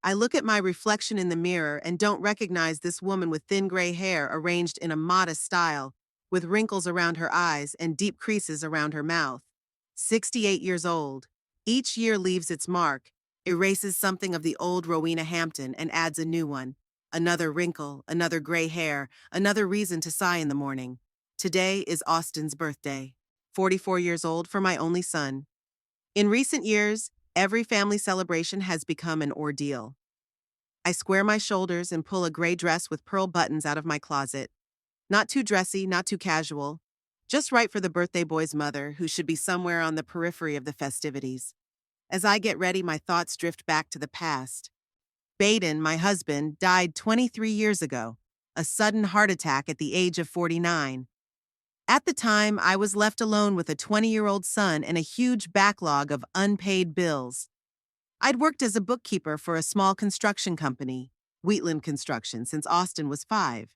I look at my reflection in the mirror and don't recognize this woman with thin gray hair arranged in a modest style, with wrinkles around her eyes and deep creases around her mouth. 68 years old. Each year leaves its mark, erases something of the old Rowena Hampton and adds a new one. Another wrinkle, another gray hair, another reason to sigh in the morning. Today is Austin's birthday. 44 years old for my only son. In recent years, every family celebration has become an ordeal. I square my shoulders and pull a gray dress with pearl buttons out of my closet. Not too dressy, not too casual. Just right for the birthday boy's mother, who should be somewhere on the periphery of the festivities. As I get ready, my thoughts drift back to the past. Baden, my husband, died 23 years ago, a sudden heart attack at the age of 49. At the time, I was left alone with a 20-year-old son and a huge backlog of unpaid bills. I'd worked as a bookkeeper for a small construction company, Wheatland Construction, since Austin was 5.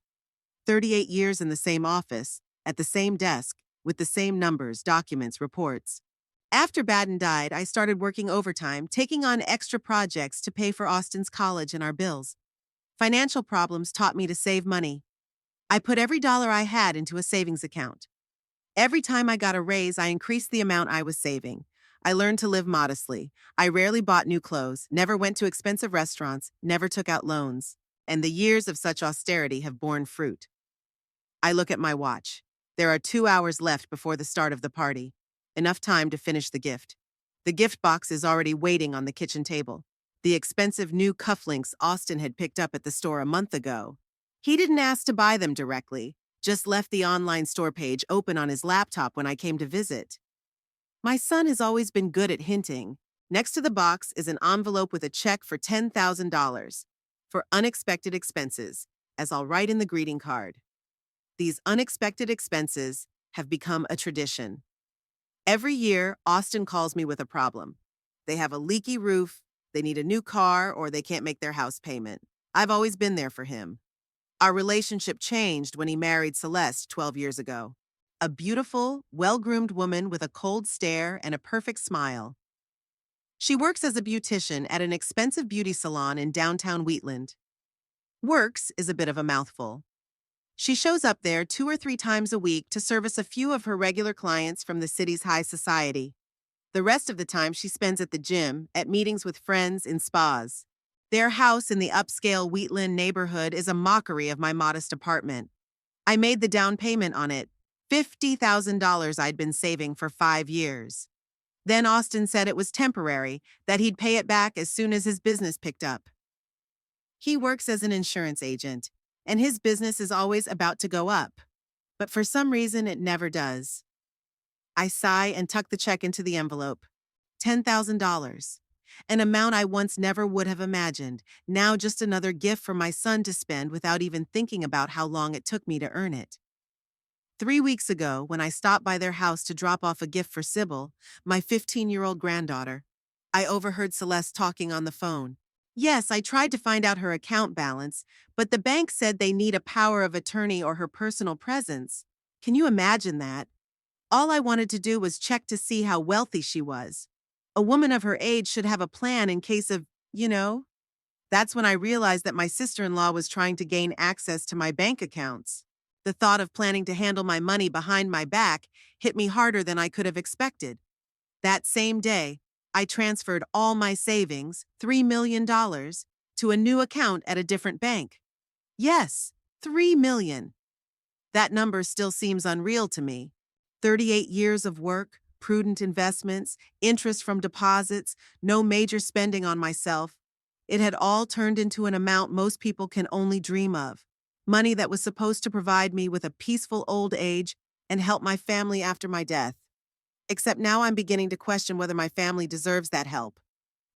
38 years in the same office, at the same desk, with the same numbers, documents, reports. After Baden died, I started working overtime, taking on extra projects to pay for Austin's college and our bills. Financial problems taught me to save money. I put every dollar I had into a savings account. Every time I got a raise, I increased the amount I was saving. I learned to live modestly. I rarely bought new clothes, never went to expensive restaurants, never took out loans. And the years of such austerity have borne fruit. I look at my watch. There are 2 hours left before the start of the party. Enough time to finish the gift. The gift box is already waiting on the kitchen table. The expensive new cufflinks Austin had picked up at the store a month ago. He didn't ask to buy them directly, just left the online store page open on his laptop when I came to visit. My son has always been good at hinting. Next to the box is an envelope with a check for $10,000 for unexpected expenses, as I'll write in the greeting card. These unexpected expenses have become a tradition. Every year, Austin calls me with a problem. They have a leaky roof, they need a new car, or they can't make their house payment. I've always been there for him. Our relationship changed when he married Celeste 12 years ago. A beautiful, well-groomed woman with a cold stare and a perfect smile. She works as a beautician at an expensive beauty salon in downtown Wheatland. Works is a bit of a mouthful. She shows up there 2 or 3 times a week to service a few of her regular clients from the city's high society. The rest of the time she spends at the gym, at meetings with friends, in spas. Their house in the upscale Wheatland neighborhood is a mockery of my modest apartment. I made the down payment on it, $50,000 I'd been saving for 5 years. Then Austin said it was temporary, that he'd pay it back as soon as his business picked up. He works as an insurance agent, and his business is always about to go up. But for some reason, it never does. I sigh and tuck the check into the envelope. $10,000. An amount I once never would have imagined, now just another gift for my son to spend without even thinking about how long it took me to earn it. 3 weeks ago, when I stopped by their house to drop off a gift for Sibil, my 15-year-old granddaughter, I overheard Celeste talking on the phone. Yes, I tried to find out her account balance, but the bank said they need a power of attorney or her personal presence. Can you imagine that? All I wanted to do was check to see how wealthy she was. A woman of her age should have a plan in case of, That's when I realized that my sister-in-law was trying to gain access to my bank accounts. The thought of planning to handle my money behind my back hit me harder than I could have expected. That same day, I transferred all my savings, $3 million, to a new account at a different bank. Yes, $3 million. That number still seems unreal to me. 38 years of work, prudent investments, interest from deposits, no major spending on myself. It had all turned into an amount most people can only dream of. Money that was supposed to provide me with a peaceful old age and help my family after my death. Except now I'm beginning to question whether my family deserves that help.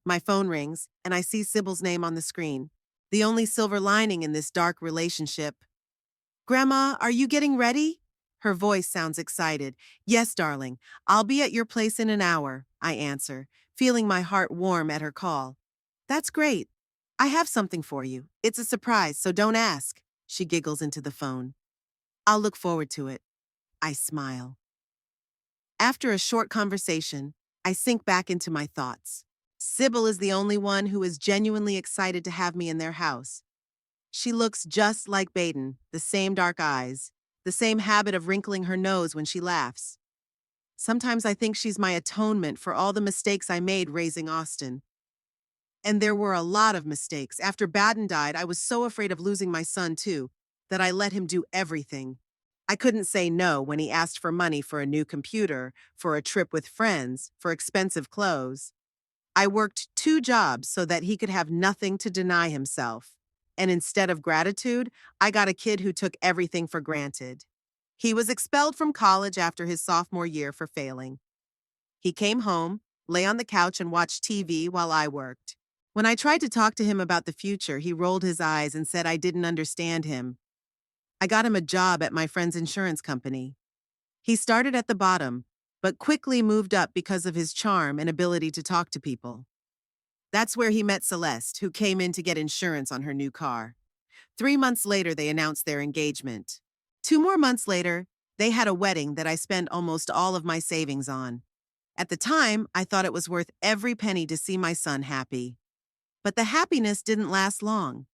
My phone rings, and I see Sibil's name on the screen. The only silver lining in this dark relationship. "Grandma, are you getting ready?" Her voice sounds excited. "Yes, darling. I'll be at your place in an hour," I answer, feeling my heart warm at her call. "That's great. I have something for you. It's a surprise, so don't ask." She giggles into the phone. "I'll look forward to it." I smile. After a short conversation, I sink back into my thoughts. Sibyl is the only one who is genuinely excited to have me in their house. She looks just like Baden, the same dark eyes, the same habit of wrinkling her nose when she laughs. Sometimes I think she's my atonement for all the mistakes I made raising Austin. And there were a lot of mistakes. After Baden died, I was so afraid of losing my son too, that I let him do everything. I couldn't say no when he asked for money for a new computer, for a trip with friends, for expensive clothes. I worked 2 jobs so that he could have nothing to deny himself. And instead of gratitude, I got a kid who took everything for granted. He was expelled from college after his sophomore year for failing. He came home, lay on the couch, and watched TV while I worked. When I tried to talk to him about the future, he rolled his eyes and said I didn't understand him. I got him a job at my friend's insurance company. He started at the bottom, but quickly moved up because of his charm and ability to talk to people. That's where he met Celeste, who came in to get insurance on her new car. 3 months later, they announced their engagement. 2 more months later, they had a wedding that I spent almost all of my savings on. At the time, I thought it was worth every penny to see my son happy. But the happiness didn't last long.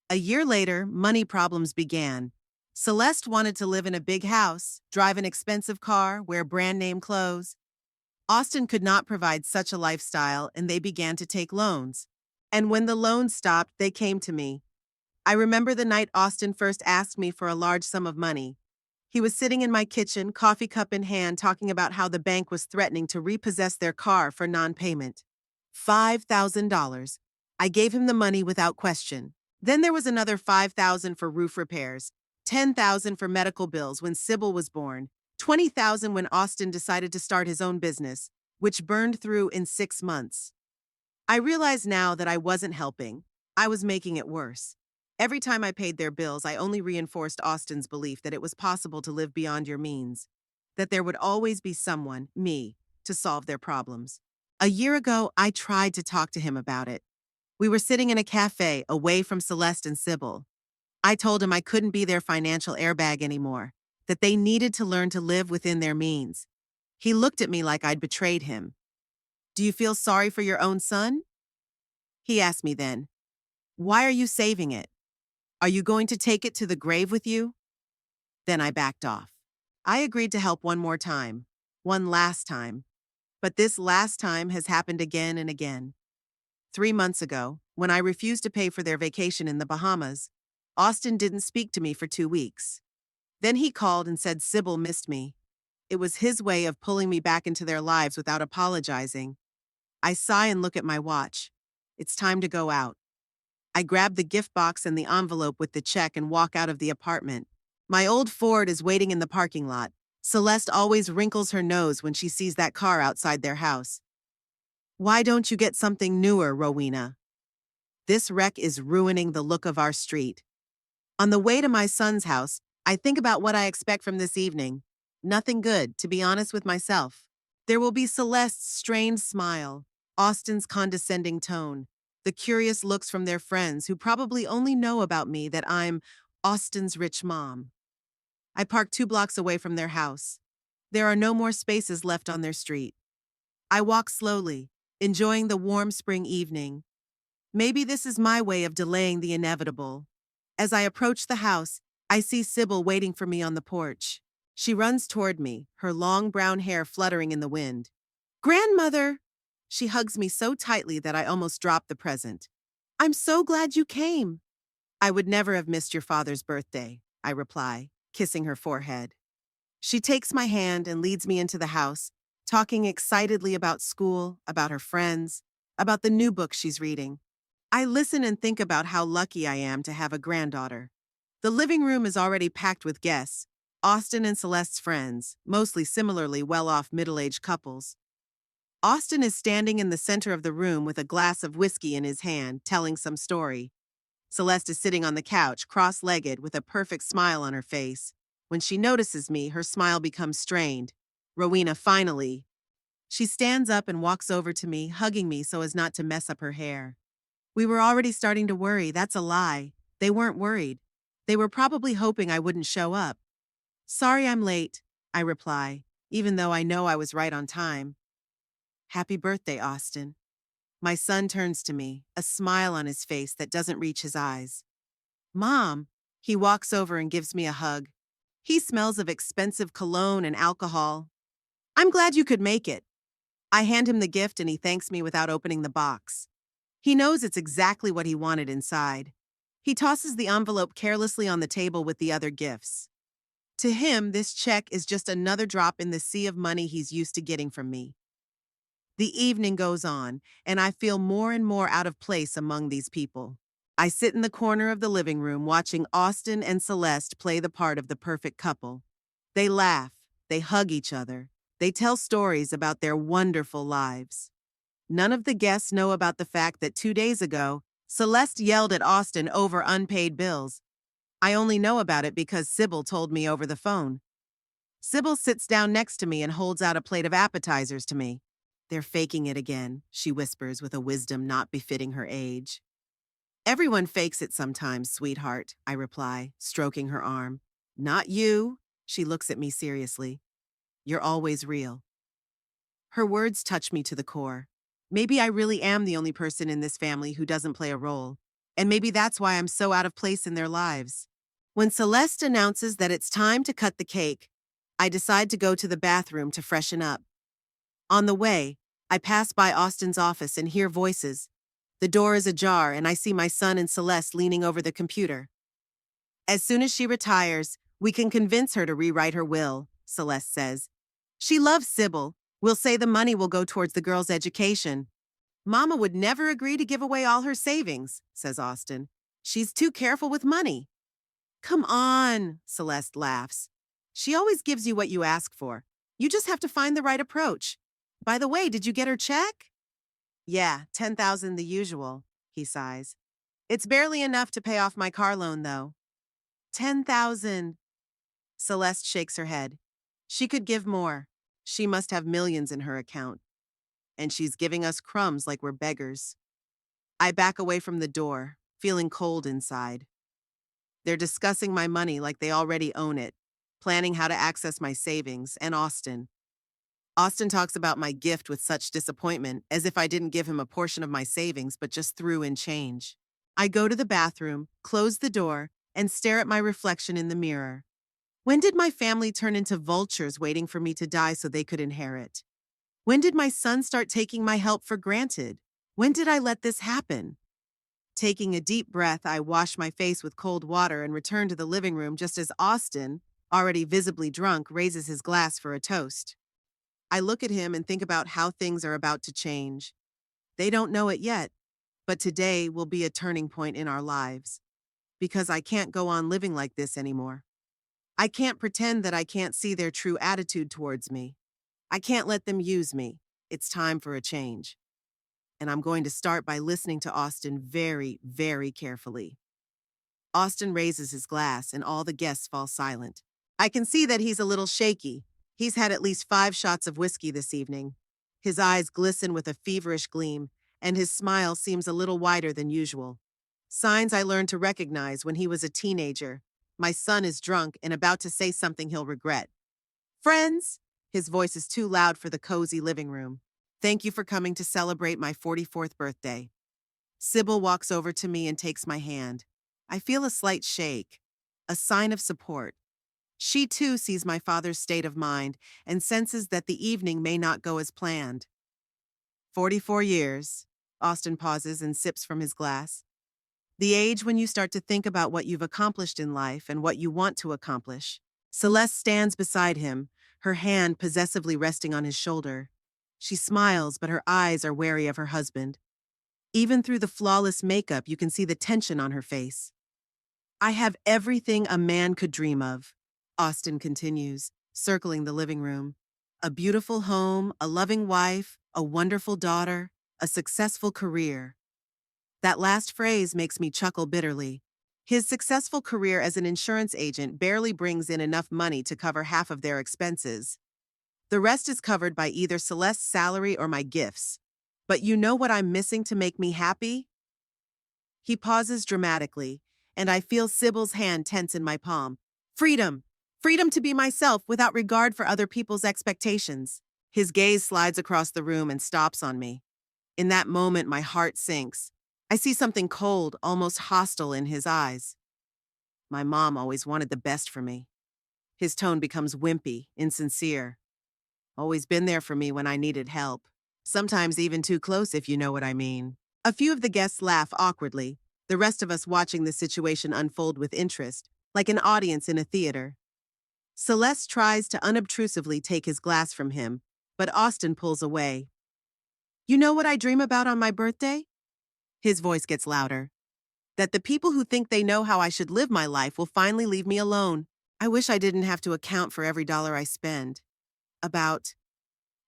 A year later, money problems began. Celeste wanted to live in a big house, drive an expensive car, wear brand name clothes. Austin could not provide such a lifestyle, and they began to take loans. And when the loans stopped, they came to me. I remember the night Austin first asked me for a large sum of money. He was sitting in my kitchen, coffee cup in hand, talking about how the bank was threatening to repossess their car for non-payment. $5,000. I gave him the money without question. Then there was another $5,000 for roof repairs, $10,000 for medical bills when Sibil was born, $20,000 when Austin decided to start his own business, which burned through in 6 months. I realize now that I wasn't helping. I was making it worse. Every time I paid their bills, I only reinforced Austin's belief that it was possible to live beyond your means, that there would always be someone, me, to solve their problems. A year ago, I tried to talk to him about it. We were sitting in a cafe away from Celeste and Sibyl. I told him I couldn't be their financial airbag anymore, that they needed to learn to live within their means. He looked at me like I'd betrayed him. Do you feel sorry for your own son? He asked me then. Why are you saving it? Are you going to take it to the grave with you? Then I backed off. I agreed to help one more time, one last time. But this last time has happened again and again. 3 months ago, when I refused to pay for their vacation in the Bahamas, Austin didn't speak to me for 2 weeks. Then he called and said Sibyl missed me. It was his way of pulling me back into their lives without apologizing. I sigh and look at my watch. It's time to go out. I grab the gift box and the envelope with the check and walk out of the apartment. My old Ford is waiting in the parking lot. Celeste always wrinkles her nose when she sees that car outside their house. Why don't you get something newer, Rowena? This wreck is ruining the look of our street. On the way to my son's house, I think about what I expect from this evening. Nothing good, to be honest with myself. There will be Celeste's strained smile, Austin's condescending tone, the curious looks from their friends who probably only know about me that I'm Austin's rich mom. I park 2 blocks away from their house. There are no more spaces left on their street. I walk slowly, enjoying the warm spring evening. Maybe this is my way of delaying the inevitable. As I approach the house, I see Sibyl waiting for me on the porch. She runs toward me, her long brown hair fluttering in the wind. Grandmother! She hugs me so tightly that I almost drop the present. I'm so glad you came. I would never have missed your father's birthday, I reply, kissing her forehead. She takes my hand and leads me into the house, talking excitedly about school, about her friends, about the new book she's reading. I listen and think about how lucky I am to have a granddaughter. The living room is already packed with guests, Austin and Celeste's friends, mostly similarly well-off middle-aged couples. Austin is standing in the center of the room with a glass of whiskey in his hand, telling some story. Celeste is sitting on the couch, cross-legged, with a perfect smile on her face. When she notices me, her smile becomes strained. Rowena, finally. She stands up and walks over to me, hugging me so as not to mess up her hair. We were already starting to worry. That's a lie. They weren't worried. They were probably hoping I wouldn't show up. Sorry I'm late, I reply, even though I know I was right on time. Happy birthday, Austin. My son turns to me, a smile on his face that doesn't reach his eyes. Mom, he walks over and gives me a hug. He smells of expensive cologne and alcohol. I'm glad you could make it. I hand him the gift and he thanks me without opening the box. He knows it's exactly what he wanted inside. He tosses the envelope carelessly on the table with the other gifts. To him, this check is just another drop in the sea of money he's used to getting from me. The evening goes on, and I feel more and more out of place among these people. I sit in the corner of the living room watching Austin and Celeste play the part of the perfect couple. They laugh, they hug each other, they tell stories about their wonderful lives. None of the guests know about the fact that 2 days ago, Celeste yelled at Austin over unpaid bills. I only know about it because Sibil told me over the phone. Sibil sits down next to me and holds out a plate of appetizers to me. They're faking it again, she whispers with a wisdom not befitting her age. Everyone fakes it sometimes, sweetheart, I reply, stroking her arm. Not you, she looks at me seriously. You're always real. Her words touch me to the core. Maybe I really am the only person in this family who doesn't play a role. And maybe that's why I'm so out of place in their lives. When Celeste announces that it's time to cut the cake, I decide to go to the bathroom to freshen up. On the way, I pass by Austin's office and hear voices. The door is ajar and I see my son and Celeste leaning over the computer. As soon as she retires, we can convince her to rewrite her will, Celeste says. She loves Sibil. We'll say the money will go towards the girl's education. Mama would never agree to give away all her savings, says Austin. She's too careful with money. Come on, Celeste laughs. She always gives you what you ask for. You just have to find the right approach. By the way, did you get her check? Yeah, $10,000 the usual, he sighs. It's barely enough to pay off my car loan, though. $10,000. Celeste shakes her head. She could give more. She must have millions in her account. And she's giving us crumbs like we're beggars. I back away from the door, feeling cold inside. They're discussing my money like they already own it, planning how to access my savings, and Austin. Austin talks about my gift with such disappointment, as if I didn't give him a portion of my savings but just threw in change. I go to the bathroom, close the door, and stare at my reflection in the mirror. When did my family turn into vultures waiting for me to die so they could inherit? When did my son start taking my help for granted? When did I let this happen? Taking a deep breath, I wash my face with cold water and return to the living room just as Austin, already visibly drunk, raises his glass for a toast. I look at him and think about how things are about to change. They don't know it yet, but today will be a turning point in our lives. Because I can't go on living like this anymore. I can't pretend that I can't see their true attitude towards me. I can't let them use me. It's time for a change. And I'm going to start by listening to Austin very, very carefully. Austin raises his glass and all the guests fall silent. I can see that he's a little shaky. He's had at least 5 shots of whiskey this evening. His eyes glisten with a feverish gleam, and his smile seems a little wider than usual. Signs I learned to recognize when he was a teenager. My son is drunk and about to say something he'll regret. Friends, his voice is too loud for the cozy living room. Thank you for coming to celebrate my 44th birthday. Sibil walks over to me and takes my hand. I feel a slight shake, a sign of support. She too sees my father's state of mind and senses that the evening may not go as planned. 44 years, Austin pauses and sips from his glass. The age when you start to think about what you've accomplished in life and what you want to accomplish. Celeste stands beside him, her hand possessively resting on his shoulder. She smiles, but her eyes are wary of her husband. Even through the flawless makeup, you can see the tension on her face. I have everything a man could dream of, Austin continues, circling the living room. A beautiful home, a loving wife, a wonderful daughter, a successful career. That last phrase makes me chuckle bitterly. His successful career as an insurance agent barely brings in enough money to cover half of their expenses. The rest is covered by either Celeste's salary or my gifts. But you know what I'm missing to make me happy? He pauses dramatically, and I feel Sybil's hand tense in my palm. Freedom! Freedom to be myself without regard for other people's expectations. His gaze slides across the room and stops on me. In that moment, my heart sinks. I see something cold, almost hostile in his eyes. My mom always wanted the best for me. His tone becomes wimpy, insincere. Always been there for me when I needed help. Sometimes even too close, if you know what I mean. A few of the guests laugh awkwardly, the rest of us watching the situation unfold with interest, like an audience in a theater. Celeste tries to unobtrusively take his glass from him, but Austin pulls away. You know what I dream about on my birthday? His voice gets louder. That the people who think they know how I should live my life will finally leave me alone. I wish I didn't have to account for every dollar I spend. About.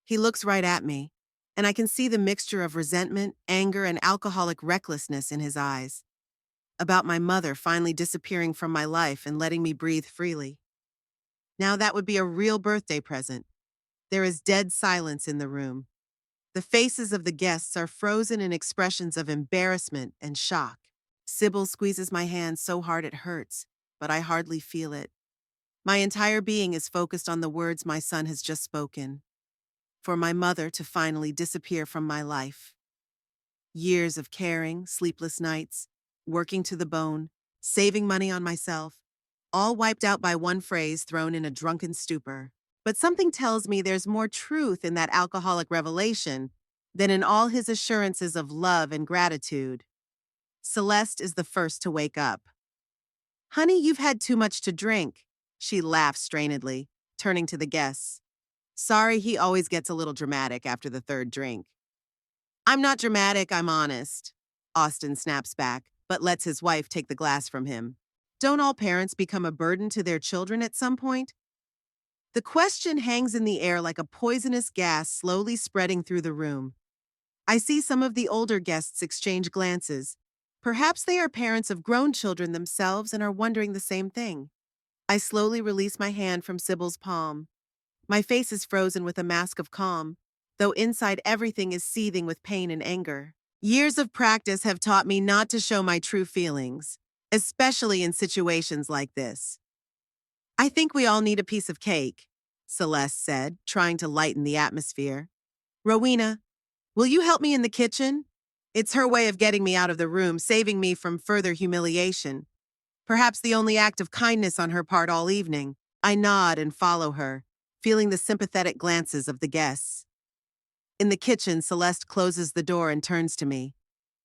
He looks right at me, and I can see the mixture of resentment, anger, and alcoholic recklessness in his eyes. About my mother finally disappearing from my life and letting me breathe freely. Now that would be a real birthday present. There is dead silence in the room. The faces of the guests are frozen in expressions of embarrassment and shock. Sibil squeezes my hand so hard it hurts, but I hardly feel it. My entire being is focused on the words my son has just spoken. For my mother to finally disappear from my life. Years of caring, sleepless nights, working to the bone, saving money on myself, all wiped out by one phrase thrown in a drunken stupor. But something tells me there's more truth in that alcoholic revelation than in all his assurances of love and gratitude. Celeste is the first to wake up. Honey, you've had too much to drink, she laughs strainedly, turning to the guests. Sorry, he always gets a little dramatic after the third drink. I'm not dramatic, I'm honest. Austin snaps back, but lets his wife take the glass from him. Don't all parents become a burden to their children at some point? The question hangs in the air like a poisonous gas slowly spreading through the room. I see some of the older guests exchange glances. Perhaps they are parents of grown children themselves and are wondering the same thing. I slowly release my hand from Sybil's palm. My face is frozen with a mask of calm, though inside everything is seething with pain and anger. Years of practice have taught me not to show my true feelings, especially in situations like this. I think we all need a piece of cake, Celeste said, trying to lighten the atmosphere. Rowena, will you help me in the kitchen? It's her way of getting me out of the room, saving me from further humiliation. Perhaps the only act of kindness on her part all evening. I nod and follow her, feeling the sympathetic glances of the guests. In the kitchen, Celeste closes the door and turns to me.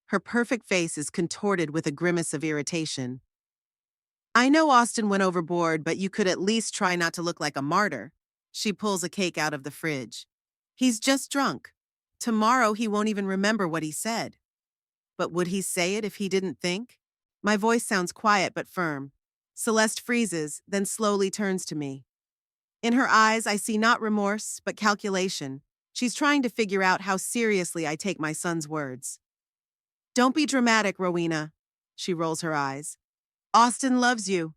Her perfect face is contorted with a grimace of irritation. I know Austin went overboard, but you could at least try not to look like a martyr. She pulls a cake out of the fridge. He's just drunk. Tomorrow he won't even remember what he said. But would he say it if he didn't think? My voice sounds quiet but firm. Celeste freezes, then slowly turns to me. In her eyes, I see not remorse, but calculation. She's trying to figure out how seriously I take my son's words. Don't be dramatic, Rowena. She rolls her eyes. Austin loves you.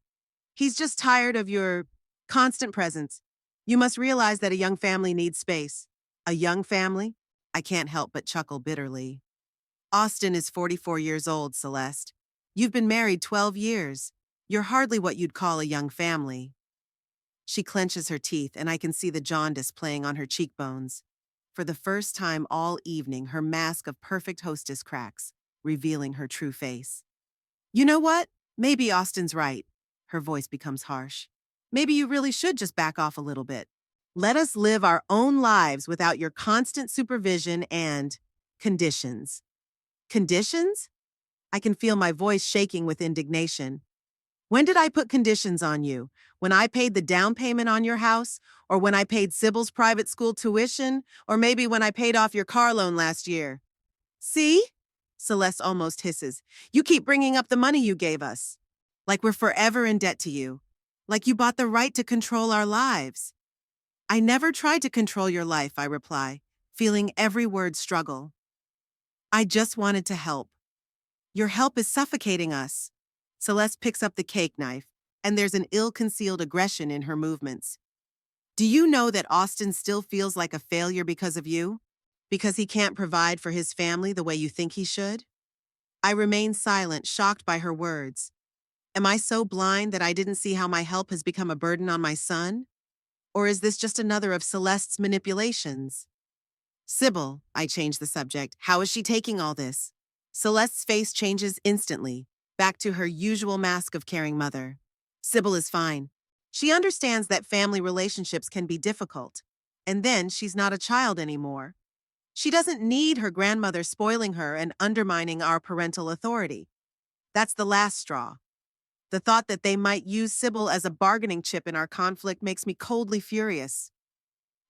He's just tired of your constant presence. You must realize that a young family needs space. A young family? I can't help but chuckle bitterly. Austin is 44 years old, Celeste. You've been married 12 years. You're hardly what you'd call a young family. She clenches her teeth, and I can see the jaundice playing on her cheekbones. For the first time all evening, her mask of perfect hostess cracks, revealing her true face. You know what? Maybe Austin's right. Her voice becomes harsh. Maybe you really should just back off a little bit. Let us live our own lives without your constant supervision and conditions. Conditions? I can feel my voice shaking with indignation. When did I put conditions on you? When I paid the down payment on your house? Or when I paid Sybil's private school tuition? Or maybe when I paid off your car loan last year? See? Celeste almost hisses. You keep bringing up the money you gave us. Like we're forever in debt to you. Like you bought the right to control our lives. I never tried to control your life, I reply, feeling every word struggle. I just wanted to help. Your help is suffocating us. Celeste picks up the cake knife, and there's an ill-concealed aggression in her movements. Do you know that Austin still feels like a failure because of you? Because he can't provide for his family the way you think he should? I remain silent, shocked by her words. Am I so blind that I didn't see how my help has become a burden on my son? Or is this just another of Celeste's manipulations? Sibyl, I change the subject. How is she taking all this? Celeste's face changes instantly, back to her usual mask of caring mother. Sibyl is fine. She understands that family relationships can be difficult. And then she's not a child anymore. She doesn't need her grandmother spoiling her and undermining our parental authority. That's the last straw. The thought that they might use Sibyl as a bargaining chip in our conflict makes me coldly furious.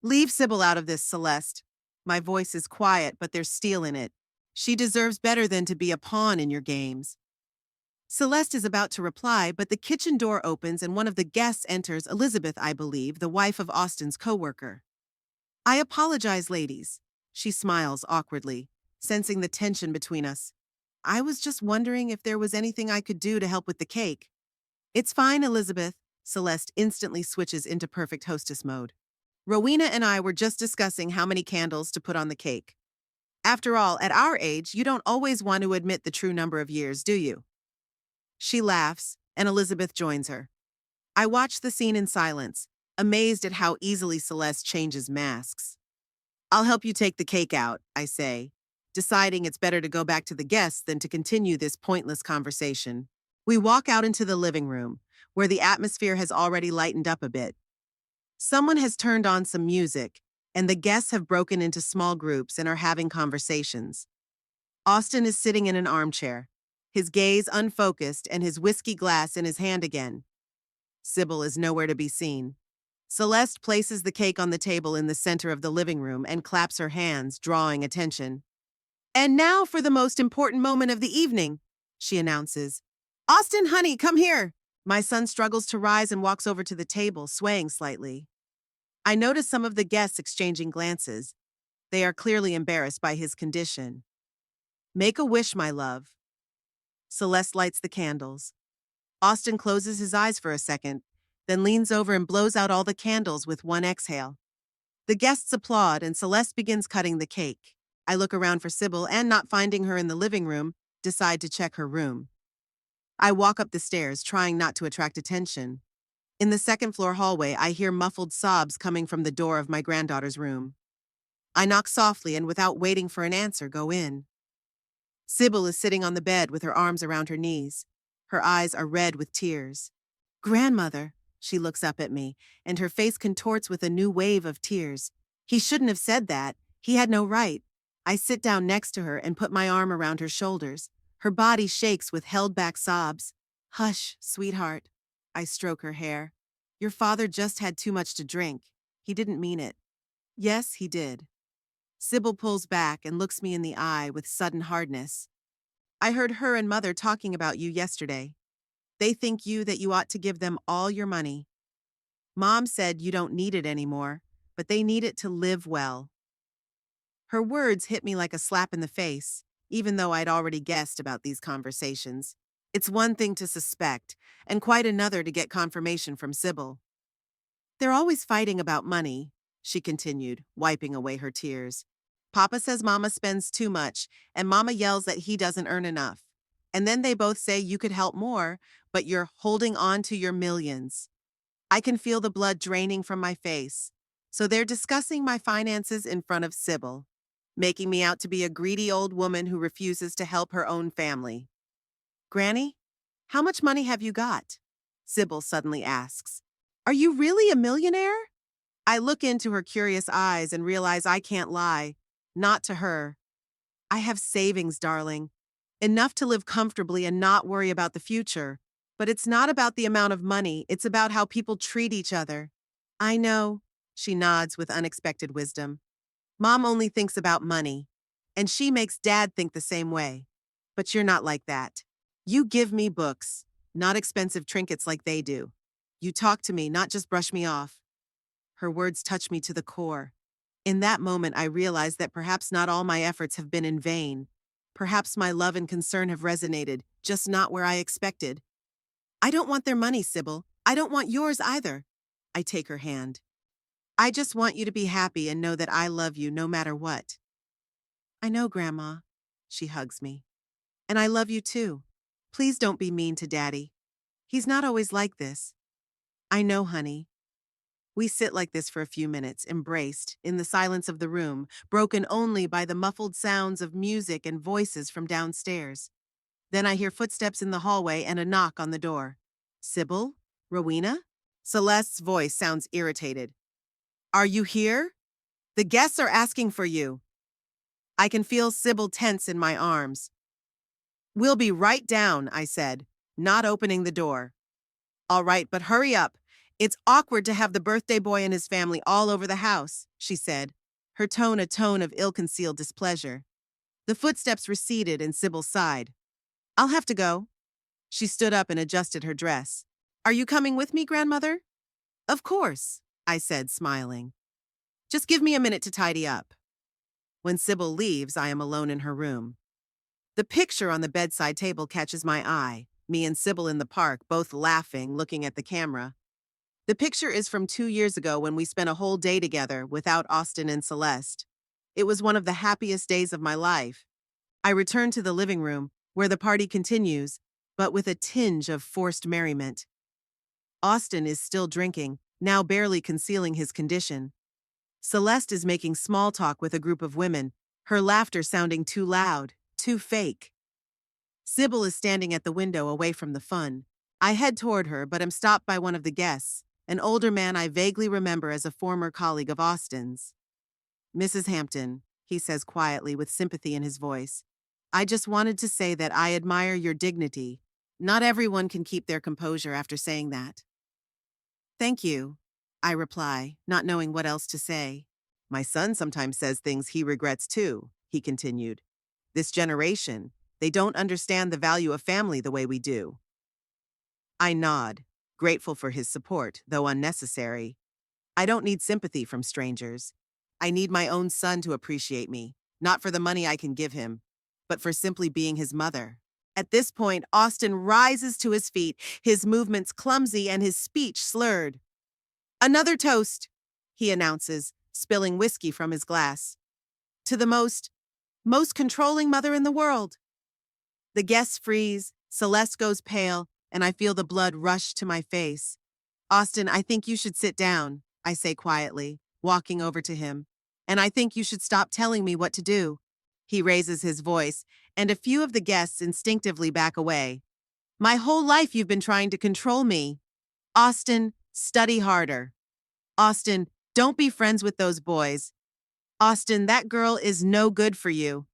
Leave Sibyl out of this, Celeste. My voice is quiet, but there's steel in it. She deserves better than to be a pawn in your games. Celeste is about to reply, but the kitchen door opens and one of the guests enters, Elizabeth, I believe, the wife of Austin's coworker. I apologize, ladies. She smiles awkwardly, sensing the tension between us. I was just wondering if there was anything I could do to help with the cake. It's fine, Elizabeth. Celeste instantly switches into perfect hostess mode. Rowena and I were just discussing how many candles to put on the cake. After all, at our age, you don't always want to admit the true number of years, do you? She laughs, and Elizabeth joins her. I watch the scene in silence, amazed at how easily Celeste changes masks. I'll help you take the cake out, I say, deciding it's better to go back to the guests than to continue this pointless conversation. We walk out into the living room, where the atmosphere has already lightened up a bit. Someone has turned on some music, and the guests have broken into small groups and are having conversations. Austin is sitting in an armchair, his gaze unfocused and his whiskey glass in his hand again. Sibyl is nowhere to be seen. Celeste places the cake on the table in the center of the living room and claps her hands, drawing attention. And now for the most important moment of the evening, she announces. Austin, honey, come here. My son struggles to rise and walks over to the table, swaying slightly. I notice some of the guests exchanging glances. They are clearly embarrassed by his condition. Make a wish, my love. Celeste lights the candles. Austin closes his eyes for a second, then leans over and blows out all the candles with one exhale. The guests applaud and Celeste begins cutting the cake. I look around for Sibyl and, not finding her in the living room, decide to check her room. I walk up the stairs, trying not to attract attention. In the second-floor hallway, I hear muffled sobs coming from the door of my granddaughter's room. I knock softly and, without waiting for an answer, go in. Sibyl is sitting on the bed with her arms around her knees. Her eyes are red with tears. Grandmother, she looks up at me, and her face contorts with a new wave of tears. He shouldn't have said that. He had no right. I sit down next to her and put my arm around her shoulders. Her body shakes with held-back sobs. Hush, sweetheart. I stroke her hair. Your father just had too much to drink. He didn't mean it. Yes, he did. Sibyl pulls back and looks me in the eye with sudden hardness. I heard her and Mother talking about you yesterday. They think that you ought to give them all your money. Mom said you don't need it anymore, but they need it to live well. Her words hit me like a slap in the face, even though I'd already guessed about these conversations. It's one thing to suspect, and quite another to get confirmation from Sibyl. They're always fighting about money, she continued, wiping away her tears. Papa says Mama spends too much, and Mama yells that he doesn't earn enough. And then they both say you could help more, but you're holding on to your millions. I can feel the blood draining from my face. So they're discussing my finances in front of Sibyl, making me out to be a greedy old woman who refuses to help her own family. Granny, how much money have you got? Sibyl suddenly asks. Are you really a millionaire? I look into her curious eyes and realize I can't lie. Not to her. I have savings, darling. Enough to live comfortably and not worry about the future. But it's not about the amount of money, it's about how people treat each other. I know, she nods with unexpected wisdom. Mom only thinks about money, and she makes Dad think the same way. But you're not like that. You give me books, not expensive trinkets like they do. You talk to me, not just brush me off. Her words touch me to the core. In that moment, I realize that perhaps not all my efforts have been in vain. Perhaps my love and concern have resonated, just not where I expected. I don't want their money, Sibyl. I don't want yours either. I take her hand. I just want you to be happy and know that I love you no matter what. I know, Grandma. She hugs me. And I love you too. Please don't be mean to Daddy. He's not always like this. I know, honey. We sit like this for a few minutes, embraced, in the silence of the room, broken only by the muffled sounds of music and voices from downstairs. Then I hear footsteps in the hallway and a knock on the door. Sibyl? Rowena? Celeste's voice sounds irritated. Are you here? The guests are asking for you. I can feel Sibyl tense in my arms. We'll be right down, I said, not opening the door. All right, but hurry up. It's awkward to have the birthday boy and his family all over the house, she said, her tone a tone of ill-concealed displeasure. The footsteps receded and Sibyl sighed. I'll have to go. She stood up and adjusted her dress. Are you coming with me, grandmother? Of course, I said, smiling. Just give me a minute to tidy up. When Sibyl leaves, I am alone in her room. The picture on the bedside table catches my eye, me and Sibyl in the park, both laughing, looking at the camera. The picture is from 2 years ago when we spent a whole day together without Austin and Celeste. It was one of the happiest days of my life. I return to the living room, where the party continues, but with a tinge of forced merriment. Austin is still drinking, now barely concealing his condition. Celeste is making small talk with a group of women, her laughter sounding too loud, too fake. Sibyl is standing at the window away from the fun. I head toward her, but am stopped by one of the guests, an older man I vaguely remember as a former colleague of Austin's. Mrs. Hampton, he says quietly with sympathy in his voice. I just wanted to say that I admire your dignity. Not everyone can keep their composure after saying that. Thank you, I reply, not knowing what else to say. My son sometimes says things he regrets too, he continued. This generation, they don't understand the value of family the way we do. I nod, grateful for his support, though unnecessary. I don't need sympathy from strangers. I need my own son to appreciate me, not for the money I can give him, but for simply being his mother. At this point, Austin rises to his feet, his movements clumsy and his speech slurred. Another toast, he announces, spilling whiskey from his glass. To the most controlling mother in the world. The guests freeze, Celeste goes pale, and I feel the blood rush to my face. Austin, I think you should sit down, I say quietly, walking over to him. And I think you should stop telling me what to do. He raises his voice, and a few of the guests instinctively back away. My whole life you've been trying to control me. Austin, study harder. Austin, don't be friends with those boys. Austin, that girl is no good for you.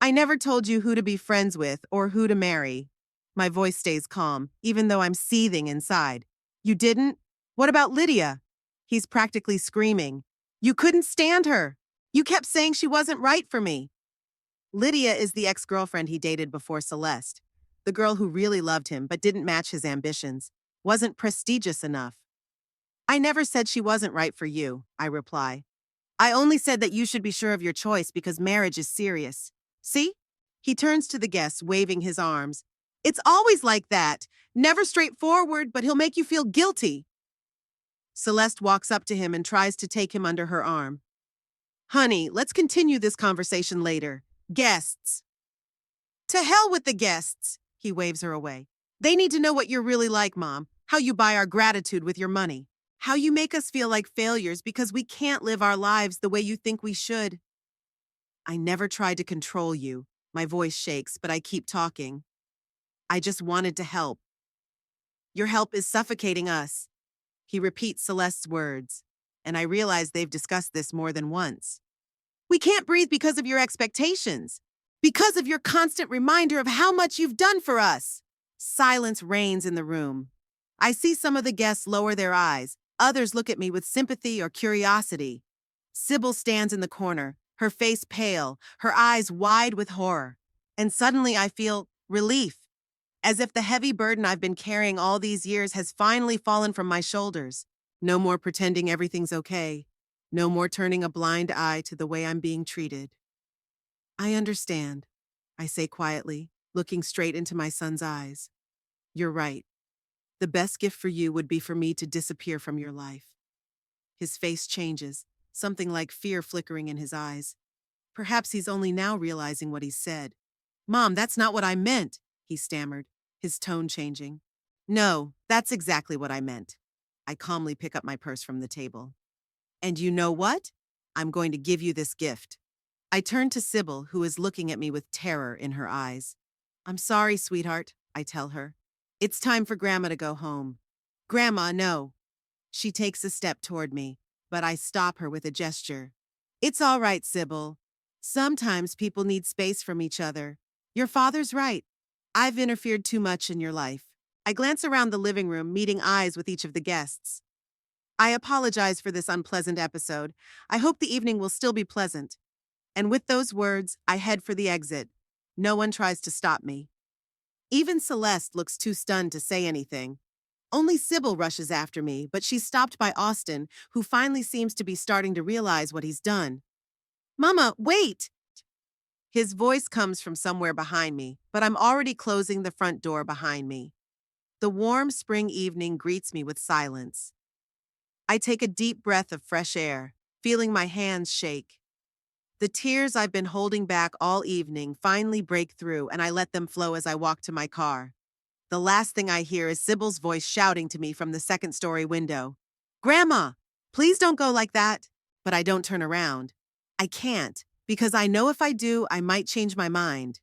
I never told you who to be friends with or who to marry. My voice stays calm, even though I'm seething inside. You didn't? What about Lydia? He's practically screaming. You couldn't stand her. You kept saying she wasn't right for me. Lydia is the ex-girlfriend he dated before Celeste. The girl who really loved him but didn't match his ambitions. Wasn't prestigious enough. I never said she wasn't right for you, I reply. I only said that you should be sure of your choice because marriage is serious. See? He turns to the guests, waving his arms. It's always like that. Never straightforward, but he'll make you feel guilty. Celeste walks up to him and tries to take him under her arm. Honey, let's continue this conversation later. Guests. To hell with the guests, he waves her away. They need to know what you're really like, Mom. How you buy our gratitude with your money. How you make us feel like failures because we can't live our lives the way you think we should. I never tried to control you. My voice shakes, but I keep talking. I just wanted to help. Your help is suffocating us. He repeats Celeste's words, and I realize they've discussed this more than once. We can't breathe because of your expectations, because of your constant reminder of how much you've done for us. Silence reigns in the room. I see some of the guests lower their eyes. Others look at me with sympathy or curiosity. Sibyl stands in the corner, her face pale, her eyes wide with horror. And suddenly I feel relief, as if the heavy burden I've been carrying all these years has finally fallen from my shoulders. No more pretending everything's okay. No more turning a blind eye to the way I'm being treated. I understand, I say quietly, looking straight into my son's eyes. You're right. The best gift for you would be for me to disappear from your life. His face changes, something like fear flickering in his eyes. Perhaps he's only now realizing what he's said. Mom, that's not what I meant, he stammered, his tone changing. No, that's exactly what I meant. I calmly pick up my purse from the table. And you know what? I'm going to give you this gift. I turn to Sibyl, who is looking at me with terror in her eyes. I'm sorry, sweetheart, I tell her. It's time for Grandma to go home. Grandma, no. She takes a step toward me, but I stop her with a gesture. It's all right, Sibyl. Sometimes people need space from each other. Your father's right. I've interfered too much in your life. I glance around the living room, meeting eyes with each of the guests. I apologize for this unpleasant episode. I hope the evening will still be pleasant. And with those words, I head for the exit. No one tries to stop me. Even Celeste looks too stunned to say anything. Only Sibyl rushes after me, but she's stopped by Austin, who finally seems to be starting to realize what he's done. Mama, wait! His voice comes from somewhere behind me, but I'm already closing the front door behind me. The warm spring evening greets me with silence. I take a deep breath of fresh air, feeling my hands shake. The tears I've been holding back all evening finally break through, and I let them flow as I walk to my car. The last thing I hear is Sibyl's voice shouting to me from the second-story window. Grandma, please don't go like that. But I don't turn around. I can't, because I know if I do, I might change my mind.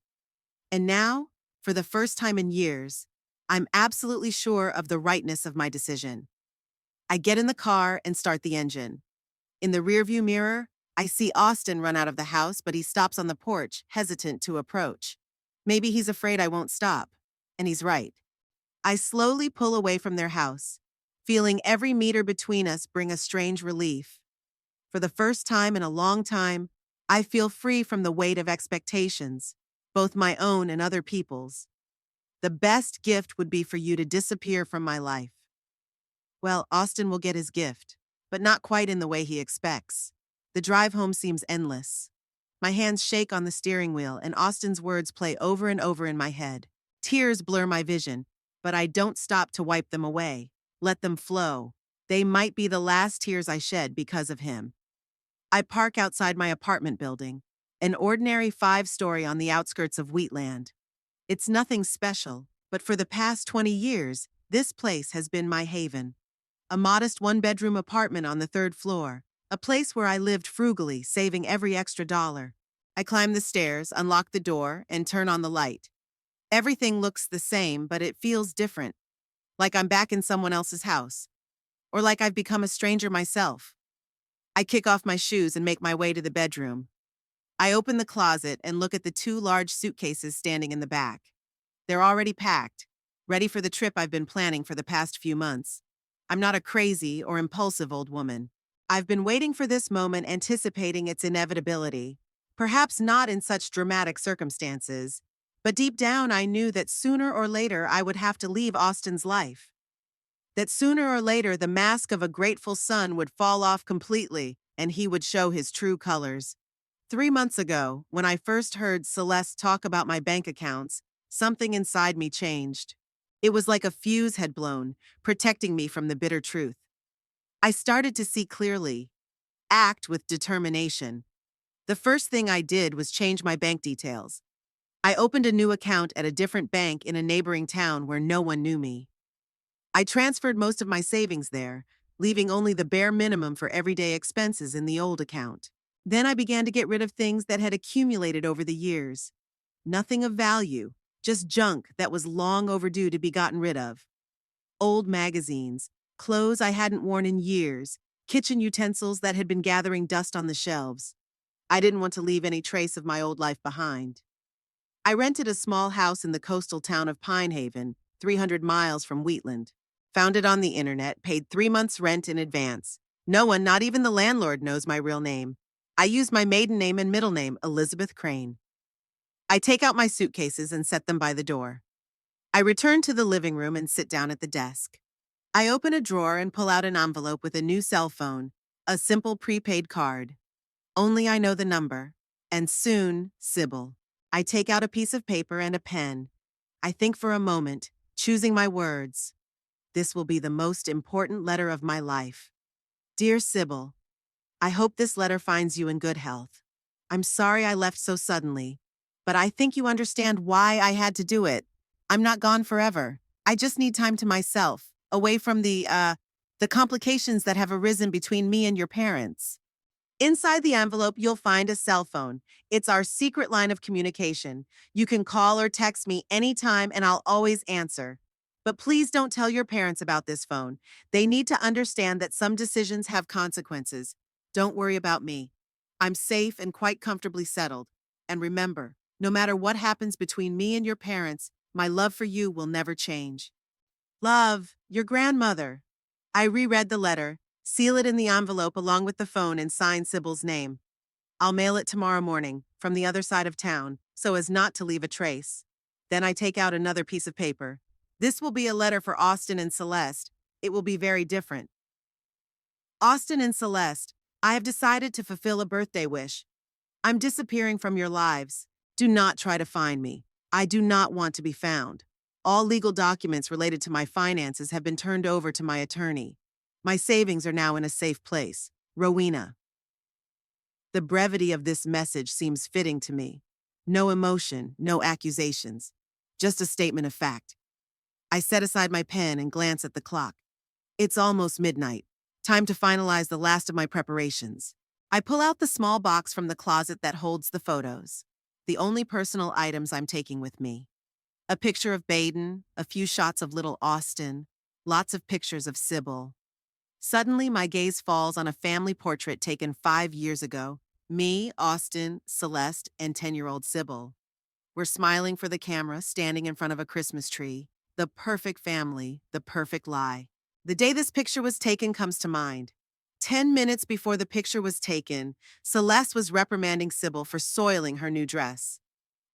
And now, for the first time in years, I'm absolutely sure of the rightness of my decision. I get in the car and start the engine. In the rearview mirror, I see Austin run out of the house, but he stops on the porch, hesitant to approach. Maybe he's afraid I won't stop. And he's right. I slowly pull away from their house, feeling every meter between us bring a strange relief. For the first time in a long time, I feel free from the weight of expectations, both my own and other people's. The best gift would be for you to disappear from my life. Well, Austin will get his gift, but not quite in the way he expects. The drive home seems endless. My hands shake on the steering wheel, and Austin's words play over and over in my head. Tears blur my vision, but I don't stop to wipe them away. Let them flow. They might be the last tears I shed because of him. I park outside my apartment building, an ordinary 5-story on the outskirts of Wheatland. It's nothing special, but for the past 20 years, this place has been my haven. A modest 1-bedroom apartment on the 3rd floor, a place where I lived frugally, saving every extra dollar. I climb the stairs, unlock the door, and turn on the light. Everything looks the same, but it feels different. Like I'm back in someone else's house. Or like I've become a stranger myself. I kick off my shoes and make my way to the bedroom. I open the closet and look at the 2 large suitcases standing in the back. They're already packed, ready for the trip I've been planning for the past few months. I'm not a crazy or impulsive old woman. I've been waiting for this moment, anticipating its inevitability. Perhaps not in such dramatic circumstances, but deep down I knew that sooner or later I would have to leave Austin's life. That sooner or later the mask of a grateful son would fall off completely, and he would show his true colors. 3 months ago, when I first heard Celeste talk about my bank accounts, something inside me changed. It was like a fuse had blown, protecting me from the bitter truth. I started to see clearly, act with determination. The first thing I did was change my bank details. I opened a new account at a different bank in a neighboring town where no one knew me. I transferred most of my savings there, leaving only the bare minimum for everyday expenses in the old account. Then I began to get rid of things that had accumulated over the years. Nothing of value, just junk that was long overdue to be gotten rid of. Old magazines, clothes I hadn't worn in years, kitchen utensils that had been gathering dust on the shelves. I didn't want to leave any trace of my old life behind. I rented a small house in the coastal town of Pinehaven, 300 miles from Wheatland. Found it on the internet, paid 3 months' rent in advance. No one, not even the landlord, knows my real name. I used my maiden name and middle name, Elizabeth Crane. I take out my suitcases and set them by the door. I return to the living room and sit down at the desk. I open a drawer and pull out an envelope with a new cell phone, a simple prepaid card. Only I know the number. And soon, Sibil. I take out a piece of paper and a pen. I think for a moment, choosing my words. This will be the most important letter of my life. Dear Sibil, I hope this letter finds you in good health. I'm sorry I left so suddenly, but I think you understand why I had to do it. I'm not gone forever. I just need time to myself, away from the the complications that have arisen between me and your parents. Inside the envelope, you'll find a cell phone. It's our secret line of communication. You can call or text me anytime and I'll always answer. But please don't tell your parents about this phone. They need to understand that some decisions have consequences. Don't worry about me. I'm safe and quite comfortably settled. And remember, no matter what happens between me and your parents, my love for you will never change. Love, your grandmother. I reread the letter, seal it in the envelope along with the phone and sign Sibil's name. I'll mail it tomorrow morning, from the other side of town, so as not to leave a trace. Then I take out another piece of paper. This will be a letter for Austin and Celeste. It will be very different. Austin and Celeste, I have decided to fulfill a birthday wish. I'm disappearing from your lives. Do not try to find me. I do not want to be found. All legal documents related to my finances have been turned over to my attorney. My savings are now in a safe place. Rowena. The brevity of this message seems fitting to me. No emotion, no accusations. Just a statement of fact. I set aside my pen and glance at the clock. It's almost midnight. Time to finalize the last of my preparations. I pull out the small box from the closet that holds the photos. The only personal items I'm taking with me. A picture of Baden, a few shots of little Austin, lots of pictures of Sibil. Suddenly, my gaze falls on a family portrait taken 5 years ago. Me, Austin, Celeste, and 10-year-old Sibil. We're smiling for the camera, standing in front of a Christmas tree. The perfect family, the perfect lie. The day this picture was taken comes to mind. 10 minutes before the picture was taken, Celeste was reprimanding Sibil for soiling her new dress.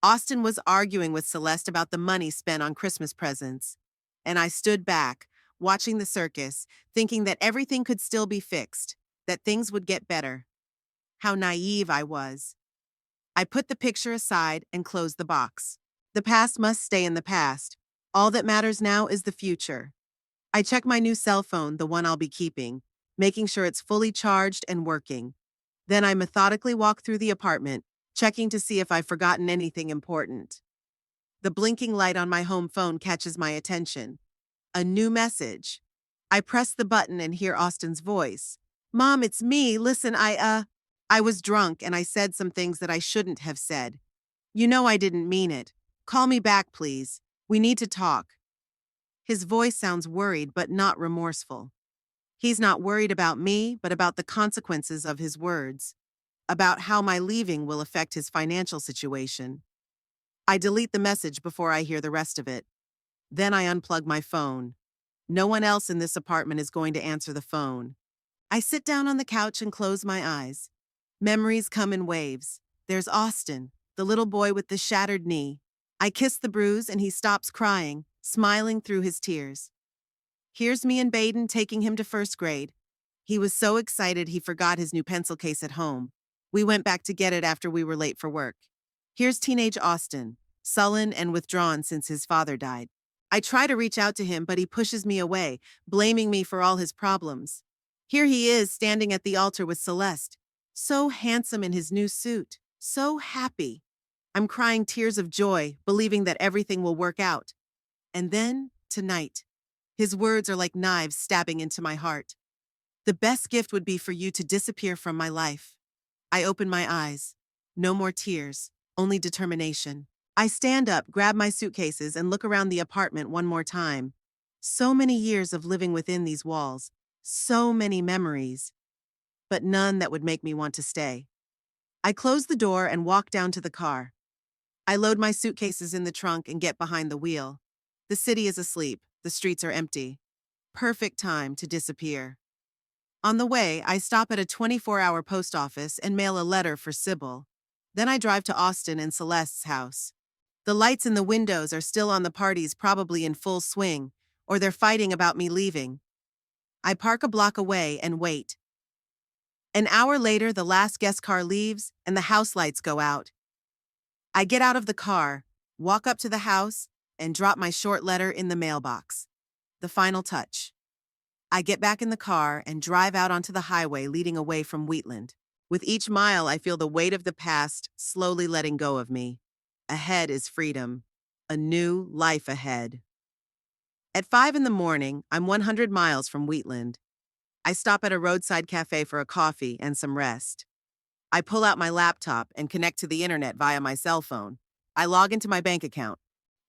Austin was arguing with Celeste about the money spent on Christmas presents. And I stood back, watching the circus, thinking that everything could still be fixed, that things would get better. How naive I was. I put the picture aside and closed the box. The past must stay in the past. All that matters now is the future. I check my new cell phone, the one I'll be keeping, making sure it's fully charged and working. Then I methodically walk through the apartment, checking to see if I've forgotten anything important. The blinking light on my home phone catches my attention. A new message. I press the button and hear Austin's voice. Mom, it's me. Listen, I was drunk and I said some things that I shouldn't have said. You know I didn't mean it. Call me back, please. We need to talk. His voice sounds worried but not remorseful. He's not worried about me, but about the consequences of his words. About how my leaving will affect his financial situation. I delete the message before I hear the rest of it. Then I unplug my phone. No one else in this apartment is going to answer the phone. I sit down on the couch and close my eyes. Memories come in waves. There's Austin, the little boy with the shattered knee. I kiss the bruise and he stops crying, smiling through his tears. Here's me and Baden taking him to first grade. He was so excited he forgot his new pencil case at home. We went back to get it after we were late for work. Here's teenage Austin, sullen and withdrawn since his father died. I try to reach out to him, but he pushes me away, blaming me for all his problems. Here he is, standing at the altar with Celeste. So handsome in his new suit. So happy. I'm crying tears of joy, believing that everything will work out. And then, tonight, his words are like knives stabbing into my heart. The best gift would be for you to disappear from my life. I open my eyes. No more tears, only determination. I stand up, grab my suitcases, and look around the apartment one more time. So many years of living within these walls. So many memories. But none that would make me want to stay. I close the door and walk down to the car. I load my suitcases in the trunk and get behind the wheel. The city is asleep. The streets are empty. Perfect time to disappear. On the way, I stop at a 24-hour post office and mail a letter for Sibil. Then I drive to Austin and Celeste's house. The lights in the windows are still on, the parties probably in full swing, or they're fighting about me leaving. I park a block away and wait. An hour later, the last guest car leaves and the house lights go out. I get out of the car, walk up to the house, and drop my short letter in the mailbox. The final touch. I get back in the car and drive out onto the highway leading away from Wheatland. With each mile, I feel the weight of the past slowly letting go of me. Ahead is freedom. A new life ahead. At 5 in the morning, I'm 100 miles from Wheatland. I stop at a roadside cafe for a coffee and some rest. I pull out my laptop and connect to the internet via my cell phone. I log into my bank account.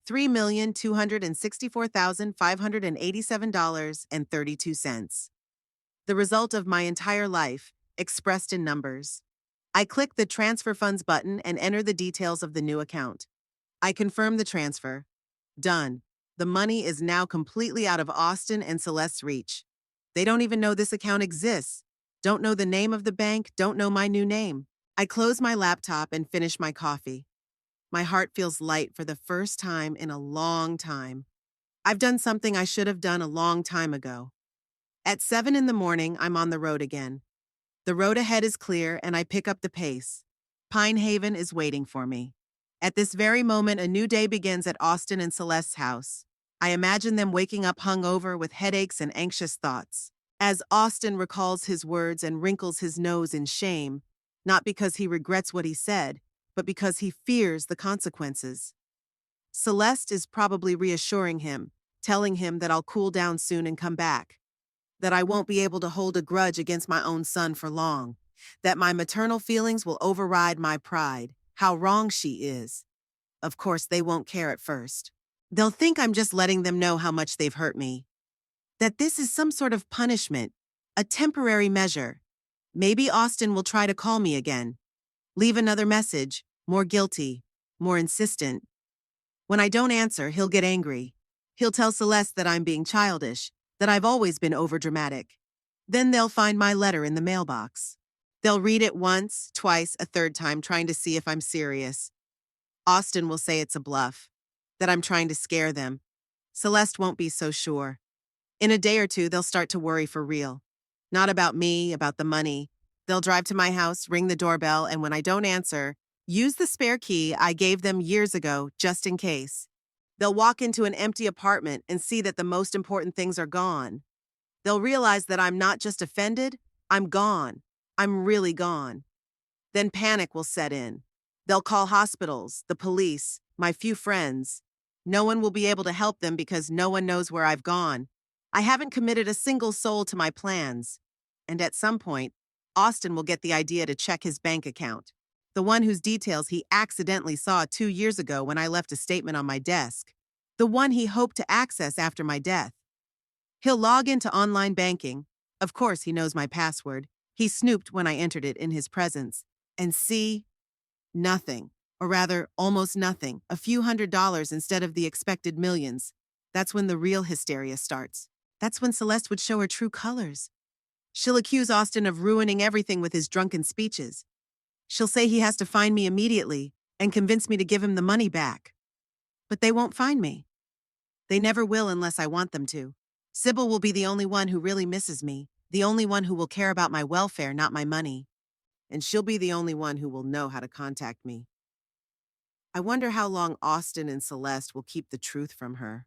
$3,264,587.32. The result of my entire life, expressed in numbers. I click the Transfer Funds button and enter the details of the new account. I confirm the transfer. Done. The money is now completely out of Austin and Celeste's reach. They don't even know this account exists. Don't know the name of the bank, don't know my new name. I close my laptop and finish my coffee. My heart feels light for the first time in a long time. I've done something I should have done a long time ago. At 7 in the morning, I'm on the road again. The road ahead is clear and I pick up the pace. Pinehaven is waiting for me. At this very moment, a new day begins at Austin and Celeste's house. I imagine them waking up hungover with headaches and anxious thoughts. As Austin recalls his words and wrinkles his nose in shame, not because he regrets what he said, but because he fears the consequences. Celeste is probably reassuring him, telling him that I'll cool down soon and come back, that I won't be able to hold a grudge against my own son for long, that my maternal feelings will override my pride. How wrong she is. Of course, they won't care at first. They'll think I'm just letting them know how much they've hurt me. That this is some sort of punishment, a temporary measure. Maybe Austin will try to call me again. Leave another message, more guilty, more insistent. When I don't answer, he'll get angry. He'll tell Celeste that I'm being childish, that I've always been overdramatic. Then they'll find my letter in the mailbox. They'll read it once, twice, a third time, trying to see if I'm serious. Austin will say it's a bluff, that I'm trying to scare them. Celeste won't be so sure. In a day or two, they'll start to worry for real. Not about me, about the money. They'll drive to my house, ring the doorbell, and when I don't answer, use the spare key I gave them years ago, just in case. They'll walk into an empty apartment and see that the most important things are gone. They'll realize that I'm not just offended, I'm gone. I'm really gone. Then panic will set in. They'll call hospitals, the police, my few friends. No one will be able to help them because no one knows where I've gone. I haven't committed a single soul to my plans. And at some point, Austin will get the idea to check his bank account, the one whose details he accidentally saw 2 years ago when I left a statement on my desk, the one he hoped to access after my death. He'll log into online banking. Of course, he knows my password. He snooped when I entered it in his presence. And see? Nothing. Or rather, almost nothing. A few $100s instead of the expected millions. That's when the real hysteria starts. That's when Celeste would show her true colors. She'll accuse Austin of ruining everything with his drunken speeches. She'll say he has to find me immediately and convince me to give him the money back. But they won't find me. They never will unless I want them to. Sibil will be the only one who really misses me, the only one who will care about my welfare, not my money. And she'll be the only one who will know how to contact me. I wonder how long Austin and Celeste will keep the truth from her.